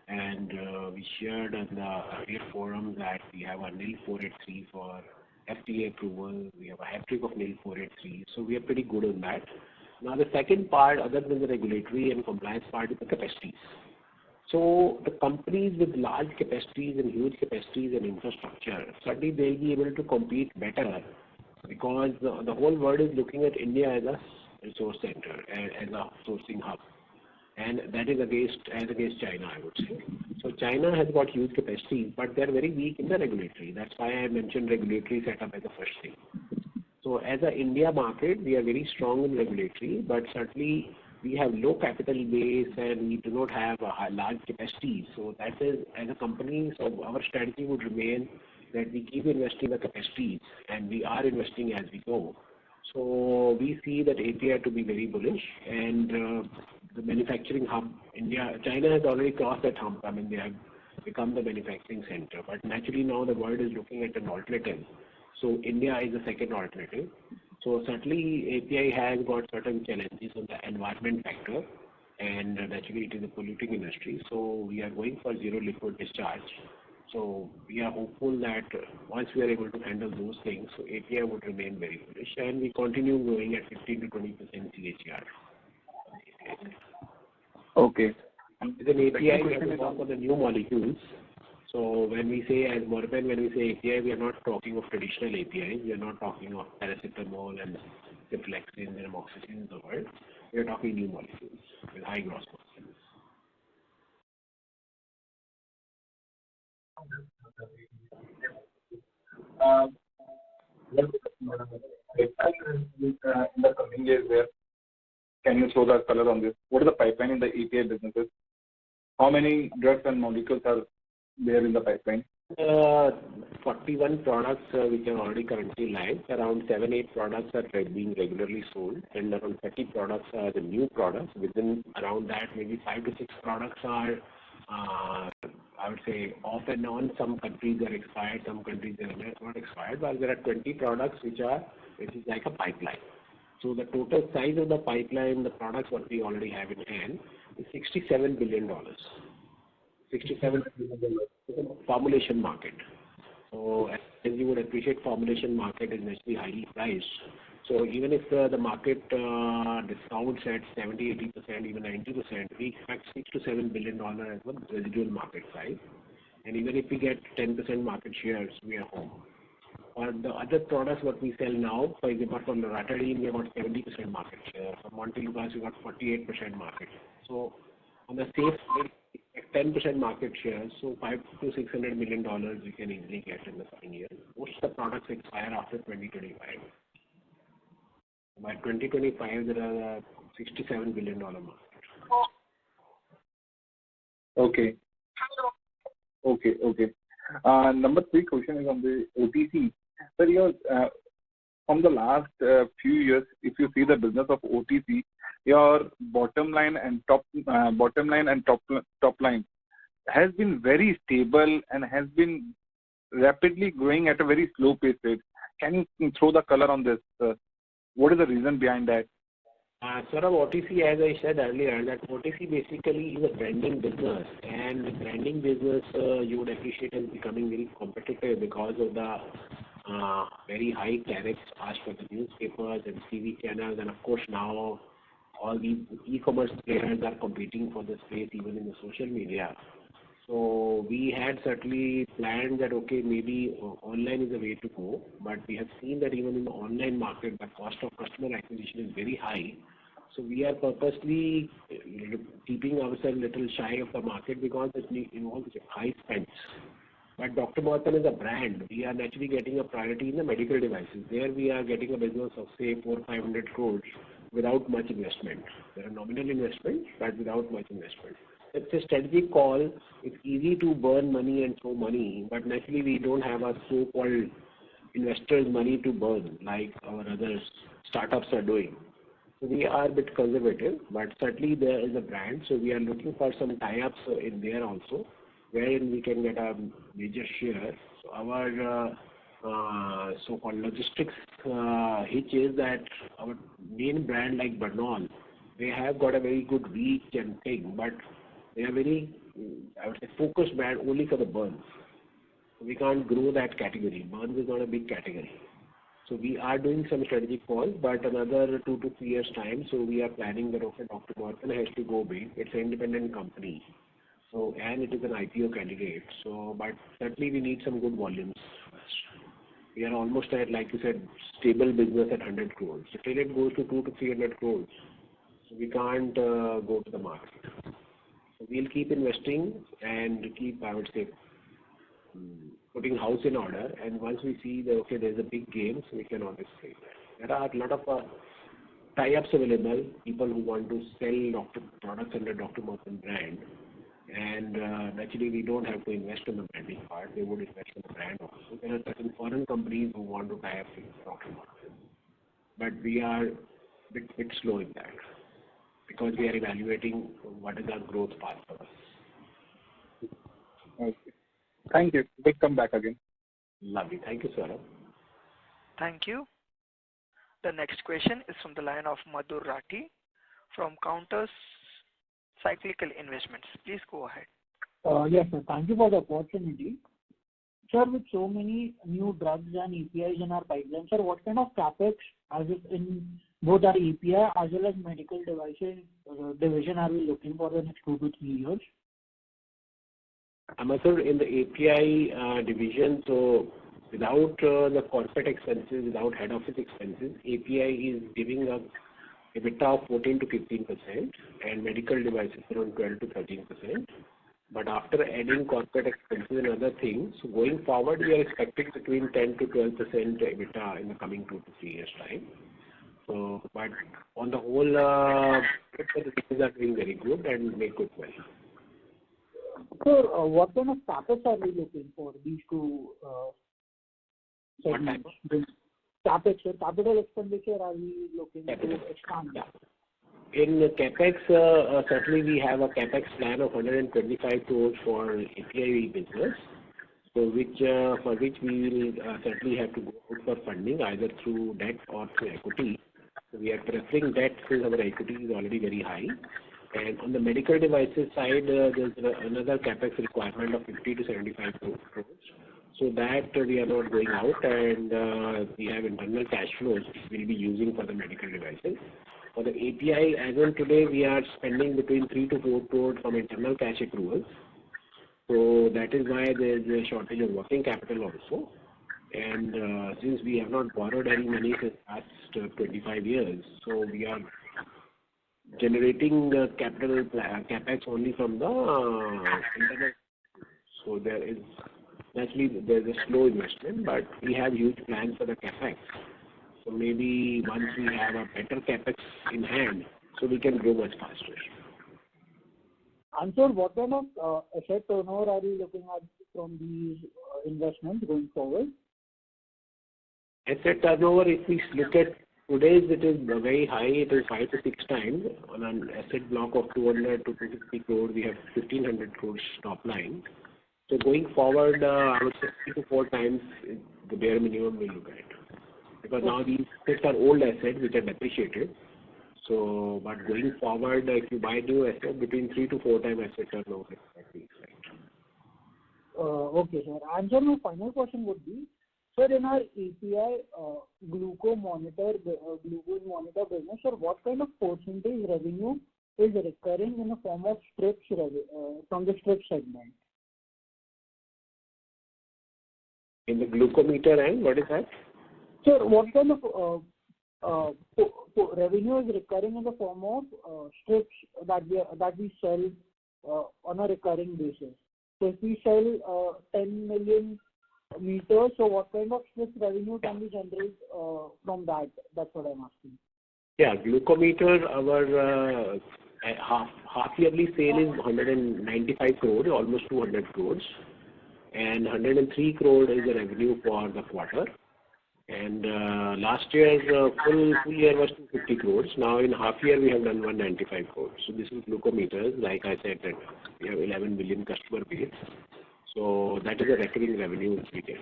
And we shared on the earlier forum that we have a NIL 483 for FDA approval. We have a hat-trick of NIL 483, so we are pretty good on that. Now the second part, other than the regulatory and compliance part, is the capacities. So the companies with large capacities and huge capacities and infrastructure, certainly they'll be able to compete better, because the whole world is looking at India as a resource center, as a sourcing hub. And that is against China, I would say. So China has got huge capacities, but they're very weak in the regulatory. That's why I mentioned regulatory setup as the first thing. So as an India market, we are very strong in regulatory, but certainly we have low capital base and we do not have a large capacity. So that is, as a company, so our strategy would remain that we keep investing in the capacities, and we are investing as we go. So we see that API to be very bullish, and the manufacturing hub, China has already crossed that hump. I mean, they have become the manufacturing center, but naturally now the world is looking at an alternative. So India is the second alternative. So certainly API has got certain challenges on the environment factor, and naturally it is a polluting industry. So we are going for zero liquid discharge. So we are hopeful that once we are able to handle those things, so API would remain very bullish, and we continue growing at 15 to 20% CAGR. Okay. With an API, we have to talk about the new molecules. So when we say, as Morepen, when we say API, we are not talking of traditional APIs. We are not talking of paracetamol and cefalexin and amoxicillin in the world. We are talking new molecules with high gross margins. In the coming years, where can you throw the color on this? What is the pipeline in the API businesses? How many drugs and molecules are there in the pipeline? 41 products which are already currently live. Around 7-8 products are being regularly sold, and around 30 products are the new products. Within around that, maybe 5 to 6 products are, I would say, off and on. Some countries are expired, some countries are not expired, but there are 20 products which is like a pipeline. So the total size of the pipeline, the products what we already have in hand, is $67 billion. $67 billion formulation market. So as you would appreciate, formulation market is naturally highly priced. So even if the market discounts at 70-80%, even 90%, we expect $6 to $7 billion as a residual market size. And even if we get 10% market shares, we are home. Or the other products what we sell now, for example, from the Laboratories, we have got 70% market share. From Montelukast, we got 48% market. So on the safe side, 10% market share, so $500 to $600 million we can easily get in the coming year. Most of the products expire after 2025. By 2025, there are $67 billion market. Okay. Number 3 question is on the OTC. Sir, from the last few years, if you see the business of OTC, your bottom line and top line has been very stable and has been rapidly growing at a very slow pace. Can you throw the color on this? What is the reason behind that? Sort of OTC, as I said earlier, that OTC basically is a branding business, and the branding business you would appreciate is becoming very competitive because of the very high tariffs asked for the newspapers and TV channels, and of course now all the e-commerce players are competing for the space even in the social media. So we had certainly planned that, okay, maybe online is the way to go, but we have seen that even in the online market, the cost of customer acquisition is very high. So we are purposely keeping ourselves a little shy of the market because it involves high spends. But Dr. Morepen is a brand. We are naturally getting a priority in the medical devices. There we are getting a business of say 400-500 crores without much investment. There are nominal investments, but without much investment. It's a strategic call. It's easy to burn money and throw money, but naturally we don't have a so-called investors' money to burn like our other startups are doing. So we are a bit conservative, but certainly there is a brand. So we are looking for some tie-ups in there also, wherein we can get a major share. So our so-called logistics hitch is that our main brand like Bernal, they have got a very good reach and thing, but they are very, I would say, focused brand only for the burns. So we can't grow that category. Burns is not a big category. So we are doing some strategic calls, but another 2 to 3 years time. So we are planning that okay, Dr. Morepen has to go big. It's an independent company. So and it is an IPO candidate. So but certainly we need some good volumes first. We are almost at, like you said, stable business at 100 crores. So till it goes to 200 to 300 crores, so we can't go to the market. So we'll keep investing and keep, I would say, putting house in order. And once we see that okay, there's a big game, so we can always say that. There are a lot of tie-ups available. People who want to sell products under Dr. Morepen brand. And naturally, we don't have to invest in the branding part. They would invest in the brand also. There are certain foreign companies who want to tie up with Dr. Morepen. But we are a bit slow in that because we are evaluating what is our growth path for us. Okay. Thank you. We'll come back again. Lovely. Thank you, Saurabh. Thank you. The next question is from the line of Madhur Rathi from Counters Cyclical Investments. Please go ahead. Yes, sir. Thank you for the opportunity. Sir, with so many new drugs and APIs in our pipeline, sir, what kind of capex as in both our API as well as medical devices division are we looking for the next 2 to 3 years? Sir, in the API division, so without the corporate expenses, without head office expenses, API is giving us EBITDA of 14 to 15% and medical devices around 12 to 13%. But after adding corporate expenses and other things, so going forward, we are expecting between 10 to 12% EBITDA in the coming 2 to 3 years' time. So, but on the whole, the things are doing very good and make good money. So, what kind of capex are we looking for these two segments? Capex, capital expenditure, are we looking to expand? Yeah. In CapEx, certainly we have a CapEx plan of 125 crores for API business, so for which we will certainly have to go out for funding either through debt or through equity. So we are preferring debt since our equity is already very high. And on the medical devices side, there's another CapEx requirement of 50 to 75 crores. So that we are not going out, and we have internal cash flows we'll be using for the medical devices. For the API, as of today, we are spending between 3 to 4 crores from internal cash accruals. So that is why there is a shortage of working capital also. And since we have not borrowed any money since last 25 years, so we are generating capital capex only from the internal. So there's a slow investment, but we have huge plans for the capex. So maybe once we have a better capex in hand, so we can grow much faster. And sir, what kind of asset turnover are you looking at from these investments going forward? Asset turnover, if we look at Today's it is very high. It is 5 to 6 times on an asset block of 200 to 250 crore. We have 1500 crores top line. So going forward, I would say 3 to 4 times is the bare minimum we look at, because now these assets are old assets which are depreciated. So, but going forward, if you buy new assets, between 3 to 4 times asset turnover, that we expect. Okay, sir. And sir, my final question would be, sir, in our API glucose monitor business, sir, what kind of percentage revenue is recurring in the form of strips from the strip segment? In the glucometer and what is that? Sir, what kind of revenue is recurring in the form of strips that we sell on a recurring basis? So if we sell 10 million meters, so what kind of strips revenue can we generate from that? That's what I'm asking. Yeah, glucometer, our half yearly sale is 195 crore, almost 200 crores, and 103 crore is the revenue for the quarter. And last year full year was 250 crores. Now in half year we have done 195 crores. So this is glucometers. Like I said, that we have 11 million customer base. So that is a recurring revenue which we get.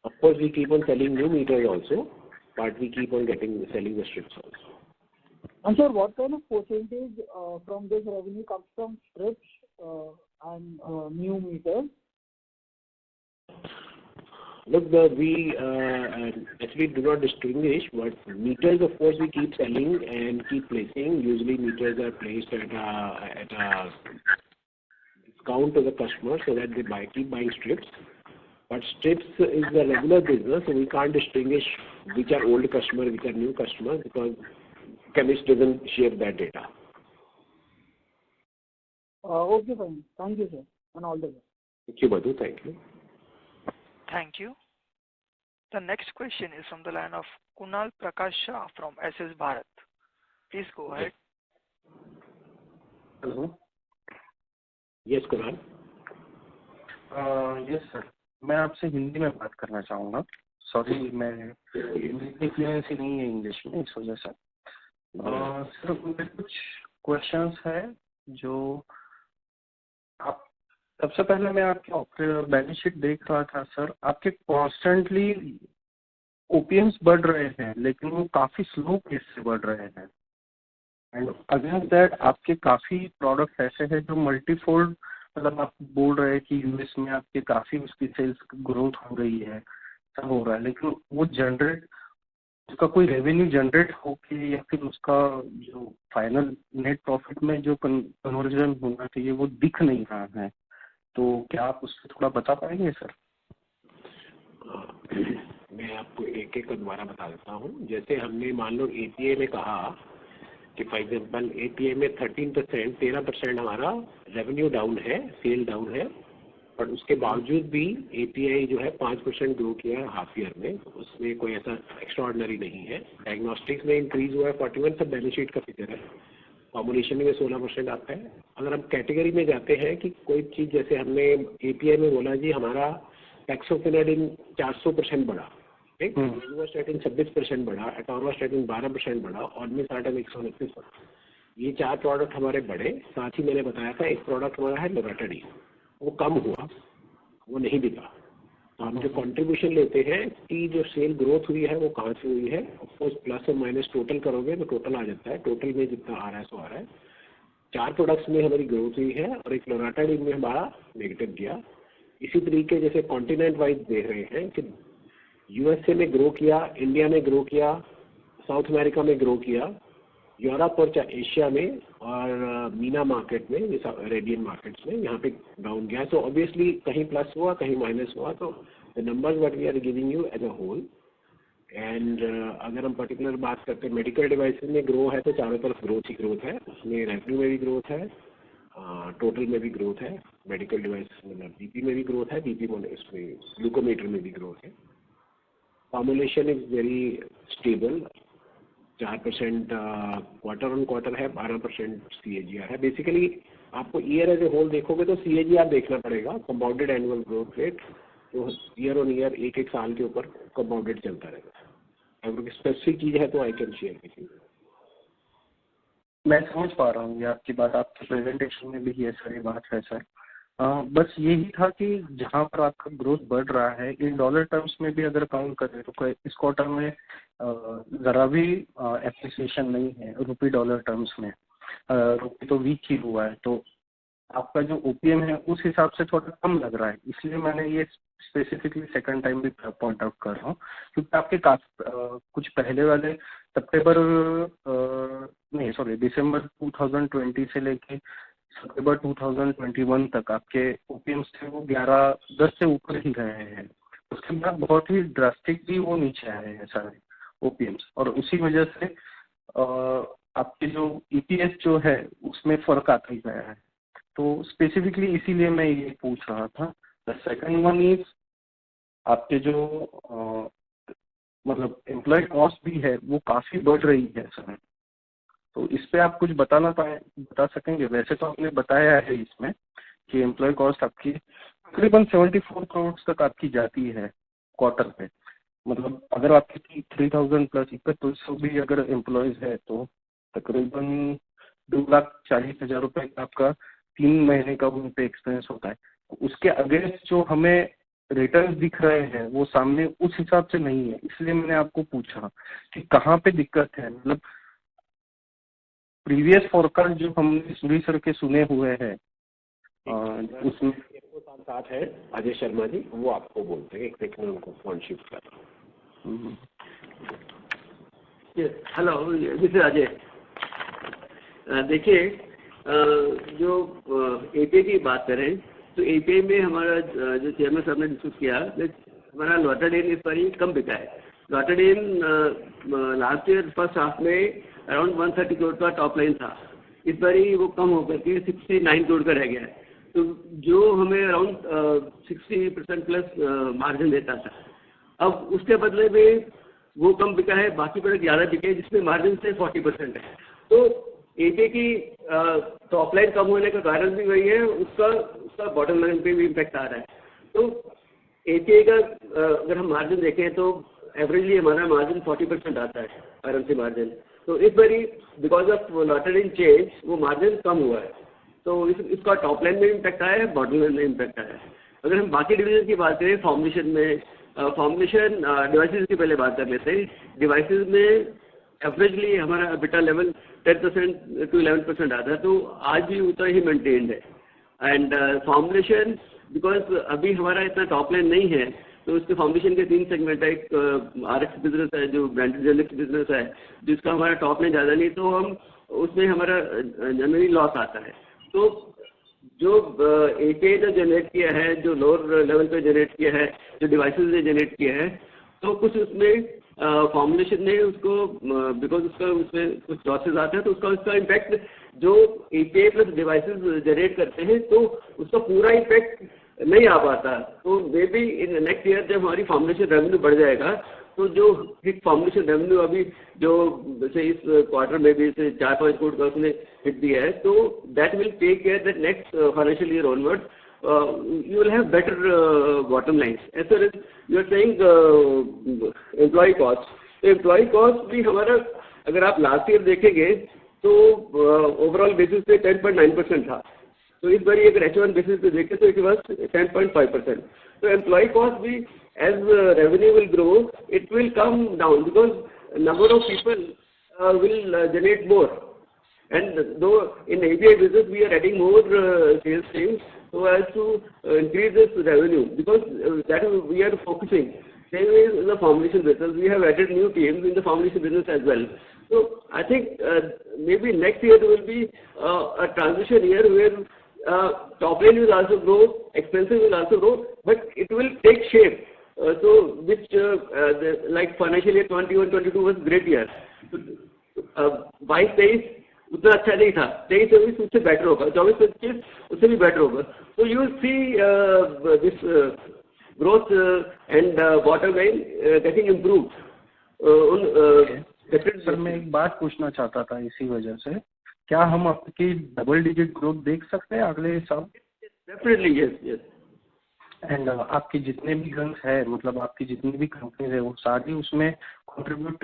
Of course, we keep on selling new meters also, but we keep on selling the strips also. And sir, what kind of percentage from this revenue comes from strips and new meters? Look, we actually do not distinguish, but meters, of course, we keep selling and keep placing. Usually meters are placed at a discount to the customer so that they keep buying strips. But strips is the regular business, so we can't distinguish which are old customers, which are new customers, because chemist doesn't share that data. Okay, fine. Thank you, sir, and all the best. Thank you, Madhu. Thank you. Thank you. The next question is from the line of Kunal Prakash Shah from SS Bharat. Please go ahead. Hello Yes, Kunal. Yes sir, मैं आपसे हिंदी में बात करना चाहूँगा. Sorry, मैं इतनी fluency नहीं है इंग्लिश में, इस वजह से. सर, मेरे कुछ क्वेश्चंस है जो आप सबसे पहले मैं आपके बैलेंस शीट देख रहा था सर. आपके कॉन्स्टेंटली ओपीएम्स बढ़ रहे हैं, लेकिन वो काफी स्लो पेस से बढ़ रहे हैं. एंड अगेंस्ट दैट आपके काफी प्रोडक्ट्स ऐसे हैं जो मल्टीफोल्ड, मतलब आप बोल रहे हैं कि यूएस में आपके काफी उसकी सेल्स ग्रोथ हो रही है, सब हो रहा है, लेकिन वो उसका कोई रेवेन्यू जनरेट होके या फिर उसका जो फाइनल नेट प्रॉफिट में जो कन्वर्जन होना चाहिए वो दिख नहीं रहा है. तो क्या आप उससे थोड़ा बता पाएंगे सर? मैं आपको एक एक दोबारा बता देता हूँ. जैसे हमने मान लो एपीए में कहा कि फॉर एग्जाम्पल एपीए में 13% हमारा रेवेन्यू डाउन है, सेल डाउन है, पर उसके बावजूद भी एपीआई जो है 5% ग्रो किया है हाफ ईयर में. उसमें कोई ऐसा एक्स्ट्राऑर्डिनरी नहीं है. डायग्नोस्टिक्स में इंक्रीज हुआ है 41, सब बैलेंस शीट का फिगर है. फॉर्मुलेशन में 16% आता है. अगर हम कैटेगरी में जाते हैं कि कोई चीज़, जैसे हमने एपीआई में बोला जी हमारा टैक्सोफिनाडिन 400% बढ़ा, ठीक, रोवास्टैटिन 26% बढ़ा, एटोरवास्टैटिन 12% बढ़ा, और ऑर्मिसार्टन 129 बढ़ा. ये 4 प्रोडक्ट हमारे बढ़े. साथ ही मैंने बताया था एक प्रोडक्ट हमारा है लैबोरेटरी, वो कम हुआ, वो नहीं बिका. तो हम जो कंट्रीब्यूशन लेते हैं कि जो सेल ग्रोथ हुई है वो कहाँ से हुई है, ऑफकोर्स प्लस और माइनस टोटल करोगे तो टोटल आ जाता है. टोटल में जितना आ रहा है सो आ रहा है. 4 प्रोडक्ट्स में हमारी ग्रोथ हुई है और एक लोराटाइड में हमारा नेगेटिव गया. इसी तरीके जैसे कॉन्टिनेंट वाइज देख रहे हैं कि यूएसए में ग्रो किया, इंडिया में ग्रो किया, साउथ अमेरिका में ग्रो किया, यूरोप और एशिया में, और मीना मार्केट में, जैसा अरेबियन मार्केट्स में, यहाँ पे डाउन गया. तो ऑब्वियसली कहीं प्लस हुआ, कहीं माइनस हुआ. तो the numbers what we are giving you as a whole. And अगर हम पर्टिकुलर बात करते हैं मेडिकल डिवाइसेस में ग्रो है तो चारों तरफ ग्रोथ ही ग्रोथ है. उसमें रेवेन्यू में भी ग्रोथ है, टोटल में भी ग्रोथ है. मेडिकल डिवाइस मतलब बीपी में भी ग्रोथ है, बीपी इसमें ग्लूकोमीटर में भी ग्रोथ है. Formulation is very stable. 4% quarter on quarter है, 12% CAGR है. बेसिकली आपको ईयर एज ए होल देखोगे तो CAGR देखना पड़ेगा, कंपाउंडेड एनुअल ग्रोथ रेट. तो ईयर ऑन ईयर एक साल के ऊपर कंपाउंडेड चलता रहेगा. अगर स्पेसिफिक चीज है तो I can share with you. मैं समझ पा रहा हूँ ये आपकी बात, आपके प्रेजेंटेशन में भी ये सारी बात है सर। बस यही था कि जहाँ पर आपका ग्रोथ बढ़ रहा है इन डॉलर टर्म्स में भी अगर काउंट करें तो इस क्वार्टर में ज़रा भी एप्रिसिएशन नहीं है रुपी डॉलर टर्म्स में। रुपी तो वीक ही हुआ है, तो आपका जो ओपीएम है उस हिसाब से थोड़ा कम लग रहा है, इसलिए मैंने ये स्पेसिफिकली सेकंड टाइम भी पॉइंट आउट कर रहा हूँ। क्योंकि आपके कुछ पहले वाले दिसंबर 2020 से लेके सितंबर 2021 तक आपके ओपीएम्स थे वो 10 से ऊपर ही रहे हैं। उसके बाद बहुत ही ड्रास्टिकली वो नीचे आए हैं सारे ओपीएम्स, और उसी वजह से आपके जो ईपीएस जो है उसमें फर्क आता ही गया है। तो स्पेसिफिकली इसीलिए मैं ये पूछ रहा था। द सेकंड वन इज आपके जो मतलब एम्प्लॉय कॉस्ट भी है वो काफी बढ़ रही है सर, तो इस पे आप कुछ बता सकेंगे? वैसे तो आपने बताया है इसमें कि एम्प्लॉय कॉस्ट आपकी तकरीबन 74 करोड़ तक आपकी जाती है क्वार्टर पे। मतलब अगर आपकी 3000 प्लस 2100 भी अगर एम्प्लॉयज है तो तकरीबन 2,40,000 रुपए का आपका 3 महीने का उन पे एक्सपेंस होता है। उसके अगेंस्ट जो हमें रिटर्न दिख रहे हैं वो सामने उस हिसाब से नहीं है, इसलिए मैंने आपको पूछा कि कहाँ पे दिक्कत है। मतलब प्रीवियस फोरकास्ट जो हमने सूरी सर के सुने हुए हैं उसमें साथ है अजय शर्मा जी, वो आपको बोलते हैं। एक सेकंड में उनको फोन शिफ्ट कर रहा हूँ। Hello, this is Ajay. देखिए, जो एपीआई की बात करें तो एपीआई में हमारा जो चेयरमैन साहब ने डिस्कस किया, हमारा लॉटरडेन इस बार कम बिका है। लॉटरडेन लास्ट ईयर फर्स्ट हाफ में अराउंड 130 करोड़ का टॉप लाइन था, इस बार वो कम होकर के 69 करोड़ का रह गया है। तो जो हमें अराउंड 60% प्लस मार्जिन देता था, अब उसके बदले में वो कम बिका है, बाकी प्रोडक्ट ज़्यादा बिके जिसमें मार्जिन से 40% है। तो एपीआई की टॉप लाइन कम होने का कारण भी वही है, उसका बॉटम लाइन पे भी इम्पैक्ट आ रहा है। तो एपीआई का अगर हम मार्जिन देखें तो एवरेजली हमारा मार्जिन 40% आता है, आरएमसी मार्जिन। तो इस बारी बिकॉज ऑफ लॉटरडेन चेंज वो मार्जिन कम हुआ है, तो इसका टॉप लाइन में इम्पैक्ट आया है, बॉटम लाइन में इम्पैक्ट आया है। अगर हम बाकी डिवीजन की बात करें, फॉर्मुलेशन डिवाइसेस की पहले बात कर लेते हैं। डिवाइसेस में एवरेजली हमारा बिटा लेवल 10% to 11% आता है, तो आज भी उतना ही मेंटेन्ड है। एंड फॉर्मुलेशन बिकॉज अभी हमारा इतना टॉप लाइन नहीं है, तो उसके फॉर्मुलेशन के 3 सेगमेंट है। एक आरएक्स बिजनेस है जो ब्रांडेड जेनेरिक बिजनेस है, जिसका हमारा टॉप लाइन ज़्यादा नहीं, तो हम उसमें हमारा जनरली लॉस आता है। तो जो एपीआई ने जनरेट किया है, जो लोअर लेवल पे जनरेट किया है, जो डिवाइसेस ने जनरेट किया है, तो कुछ उसमें फॉर्मुलेशन ने उसको बिकॉज उसमें कुछ लॉसेज आते हैं, तो उसका इम्पैक्ट जो एपीआई प्लस डिवाइसेस जनरेट करते हैं तो उसका पूरा इम्पैक्ट नहीं आ पाता। तो may be in next year जब हमारी फॉर्मुलेशन रेवेन्यू बढ़ जाएगा, तो जो हिट फॉर्मुलेशन रेवेन्यू अभी जो जैसे इस क्वार्टर में भी 4-5 करोड़ का उसने हिट दिया है, तो that will take care that next financial year onward you will have better bottom lines. As far as you are saying employee cost, तो employee cost भी हमारा अगर आप लास्ट ईयर देखेंगे तो ओवरऑल बेसिस पे 10.9% था, तो इस बार अगर H1 बेसिस पे देखें तो इट वाज 10.5%. तो एम्प्लॉय कॉस्ट भी as revenue will grow it will come down because number of people will generate more, and though in API business we are adding more sales teams so as to increase this revenue, because that we are focusing. Same is in the formulation business, we have added new teams in the formulation business as well. So I think maybe next year will be a transition year where top line will also grow, expenses will also grow, but it will take shape. So which like financial year 21-22 was great year. 22-23 उतना अच्छा नहीं था, 23-24 उससे better होगा, 24-25 उससे भी better होगा। तो you will see this growth and bottom line getting improved. Sir मैं एक बात पूछना चाहता था इसी वजह से, क्या हम आपकी डबल डिजिट ग्रोथ देख सकते हैं अगले साल? Definitely, yes yes. एंड आपके जितने भी गन्स है, मतलब आपकी जितनी भी कंपनीज है, वो सारी उसमें कंट्रीब्यूट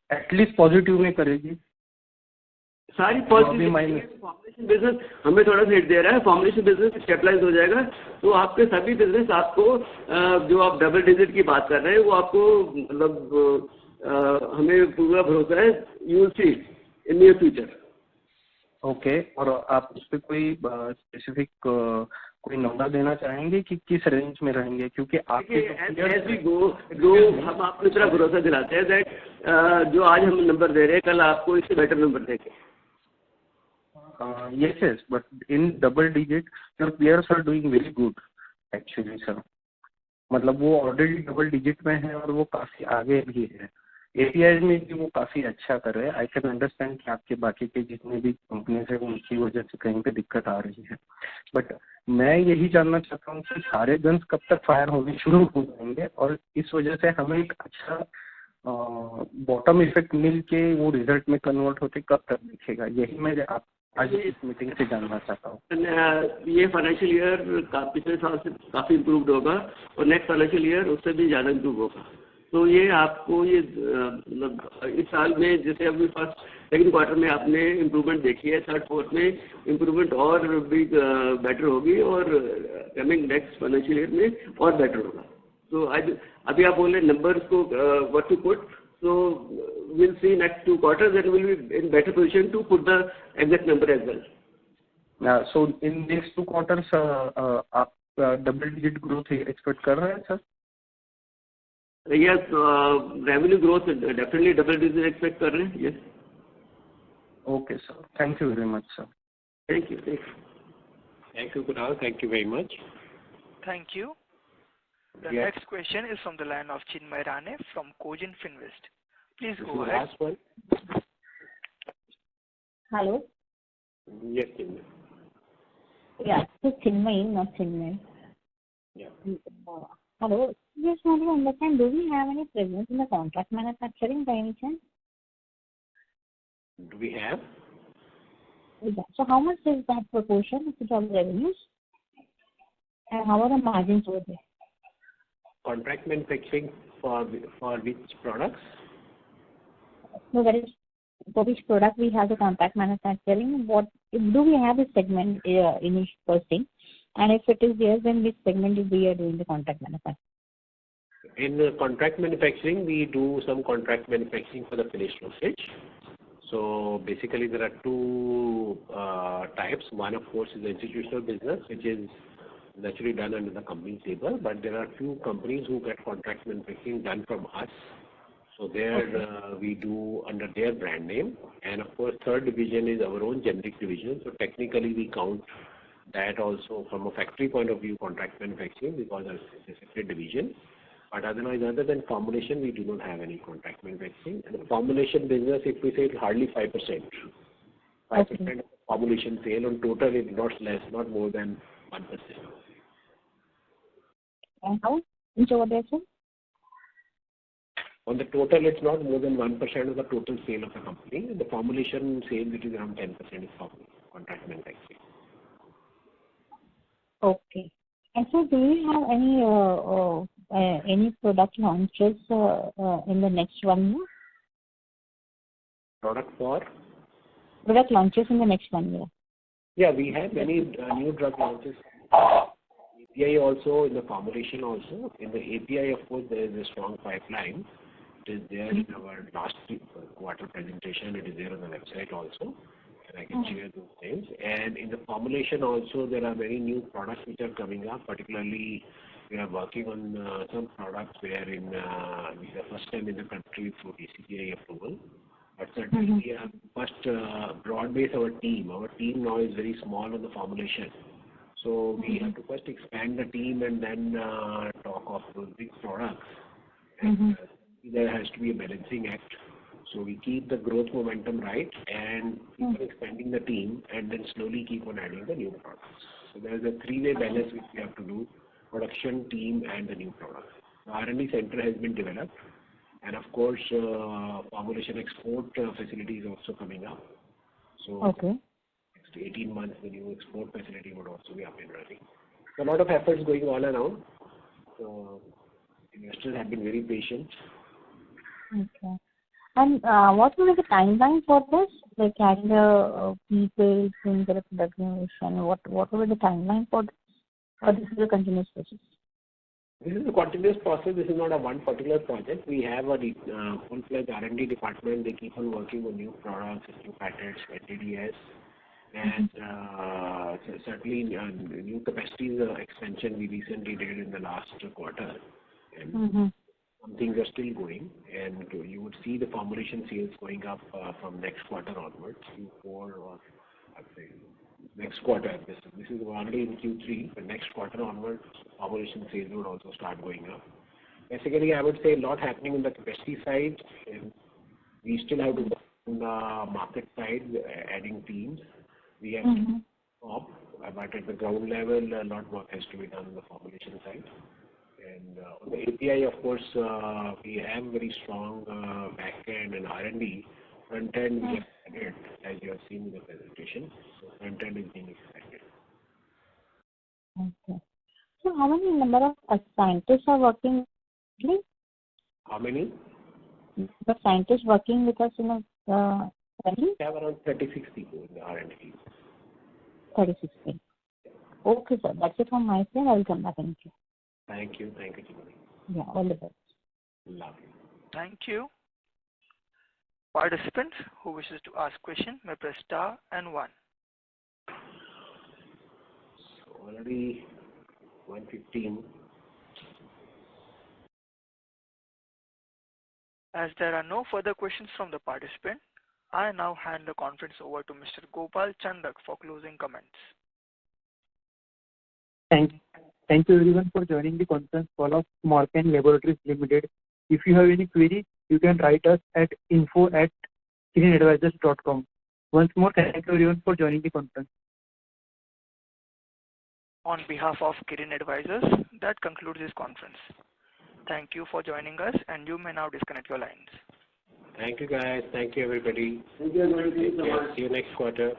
एटलीस्ट पॉजिटिव में करेगी? सारी पॉजिटिव। फॉर्मुलेशन बिजनेस हमें थोड़ा सा हिट दे रहा है, फॉर्मुलेशन बिजनेस स्टेबलाइज हो जाएगा तो आपके सभी बिजनेस आपको जो आप डबल डिजिट की बात कर रहे हैं वो आपको मतलब हमें पूरा भरोसा है, you will see in near future. Okay, और आप उस पर कोई स्पेसिफिक कोई नंबर देना चाहेंगे कि किस रेंज में रहेंगे? क्योंकि आपके हम आपको इतना भरोसा दिलाते हैं दैट जो आज हम नंबर दे रहे हैं कल आपको इससे बेटर नंबर देंगे। yes, but in double digit your peers are doing very good actually sir. मतलब वो ऑलरेडी डबल डिजिट में है और वो काफी आगे भी है, एपीआई में भी वो काफी अच्छा कर रहे हैं। आई कैन अंडरस्टैंड कि आपके बाकी के जितने भी कंपनीज है उनकी वजह से कहीं पे दिक्कत आ रही है, बट मैं यही जानना चाहता हूँ कि सारे गन्स कब तक फायर होने शुरू हो जाएंगे और इस वजह से हमें एक अच्छा बॉटम इफेक्ट मिल के वो रिजल्ट में कन्वर्ट होते कब तक दिखेगा, यही मैं आप आज इस मीटिंग से जानना चाहता हूँ। ये फाइनेंशियल ईयर पिछले साल से काफ़ी इम्प्रूव्ड होगा और नेक्स्ट फाइनेंशियल ईयर उससे भी ज़्यादा इम्प्रूव होगा। तो ये आपको ये मतलब इस साल में जैसे अभी फर्स्ट सेकंड क्वार्टर में आपने इम्प्रूवमेंट देखी है, थर्ड फोर्थ में इम्प्रूवमेंट और भी बेटर होगी और कमिंग नेक्स्ट फाइनेंशियल ईयर में और बेटर होगा। तो आज अभी आप बोल रहे नंबर्स को what to put, so we'll see next 2 quarters and we'll be in better position to put the exact number as well. So in next 2 quarters आप डबल डिजिट ग्रोथ एक्सपेक्ट कर रहे हैं sir? Yes, revenue growth definitely double digit expect कर रहे हैं, yes. Okay sir, thank you very much sir. Thank you. Thank you Kunal, thank you very much. Thank you. The next question is from the line of Chinmay Rane from Cogent Finvest. Please go ahead. Last one. Hello. Yes, Chinmay. Yeah, it's Chinmay, not Chinmay. Yeah. Hello. Just want to understand, do we have any presence in the contract manufacturing by any chance? Do we have? Yeah. So how much is that proportion of the revenues? And how are the margins over there? Contract manufacturing for which products? No, that is for which product we have the contract manufacturing. What do we have a segment in each first thing? And if it is there, then which segment we are doing the contract manufacturing? In contract manufacturing, we do some contract manufacturing for the finished dosage. So basically, there are two types. One, of course, is the institutional business, which is naturally done under the company's label, but there are few companies who get contract manufacturing done from us. So there we do under their brand name. And of course, third division is our own generic division. So technically, we count that also from a factory point of view, contract manufacturing, because it's a separate division. But otherwise, other than formulation, we do not have any contract manufacturing. And the formulation business, if we say, it's hardly 5%. 5% of formulation sale on total is not less, not more than 1%. And how much over there, sir? On the total, it's not more than 1% of the total sale of the company. The formulation sale, it is around 10% is contract manufacturing. Okay. And so, do you have any product launches in the next 1 year? Product for? Product launches in the next 1 year. Yeah, we have many new drug launches. API also, in the formulation also. In the API, of course, there is a strong pipeline. It is there in our last quarter presentation. It is there on the website also. And I can share those names. And in the formulation also, there are many new products which are coming up. Particularly, we are working on some products wherein we are first time in the country for DCGI approval. But certainly, we have first broad base our team. Our team now is very small on the formulation. So we have to first expand the team and then talk of those big products. And there has to be a balancing act. So we keep the growth momentum right and keep on expanding the team and then slowly keep on adding the new products. So there is a three-way balance which we have to do: production, team, and the new products. The R&D center has been developed, and of course, formulation export facility is also coming up. So next 18 months, the new export facility would also be up and running. A lot of efforts going all around. Investors have been very patient. Okay. And what will be the timeline for this? Like adding the people in the production, what will be the timeline for this? Or this is a continuous process? This is a continuous process. This is not a one particular project. We have a full-fledged R&D department. They keep on working on new products, new patents, NDDS, and certainly new capacities expansion we recently did in the last quarter. And some things are still going, and you would see the formulation sales going up from next quarter onwards, Q4 or I'd say next quarter. This is already in Q3, but next quarter onwards, formulation sales would also start going up. Basically, I would say a lot happening on the capacity side, and we still have to work on the market side, adding teams. We have top, but at the ground level, a lot more has to be done on the formulation side. And on the API, of course, we have very strong back-end and R&D. Front-end we have added, as you have seen in the presentation. So front-end is being expanded. Okay. So how many number of scientists are working? How many? The scientists working with us in a we have around 36 people in the R&D team. 36 people. Okay, sir. That's it from my side. I will come back in queue. Thank you. Thank you, Jimmy. Yeah, all the best. Lovely. Thank you. Participants who wishes to ask question may press star and 1. So already 1:15. As there are no further questions from the participant, I now hand the conference over to Mr. Gopal Chandak for closing comments. Thank you everyone for joining the conference call of Morepen Laboratories Limited. If you have any query, you can write us at info@kirinadvisors.com. Once more, thank you everyone for joining the conference. On behalf of Kirin Advisors, that concludes this conference. Thank you for joining us, and you may now disconnect your lines. Thank you, guys. Thank you, everybody. Thank you, everybody. See you next quarter.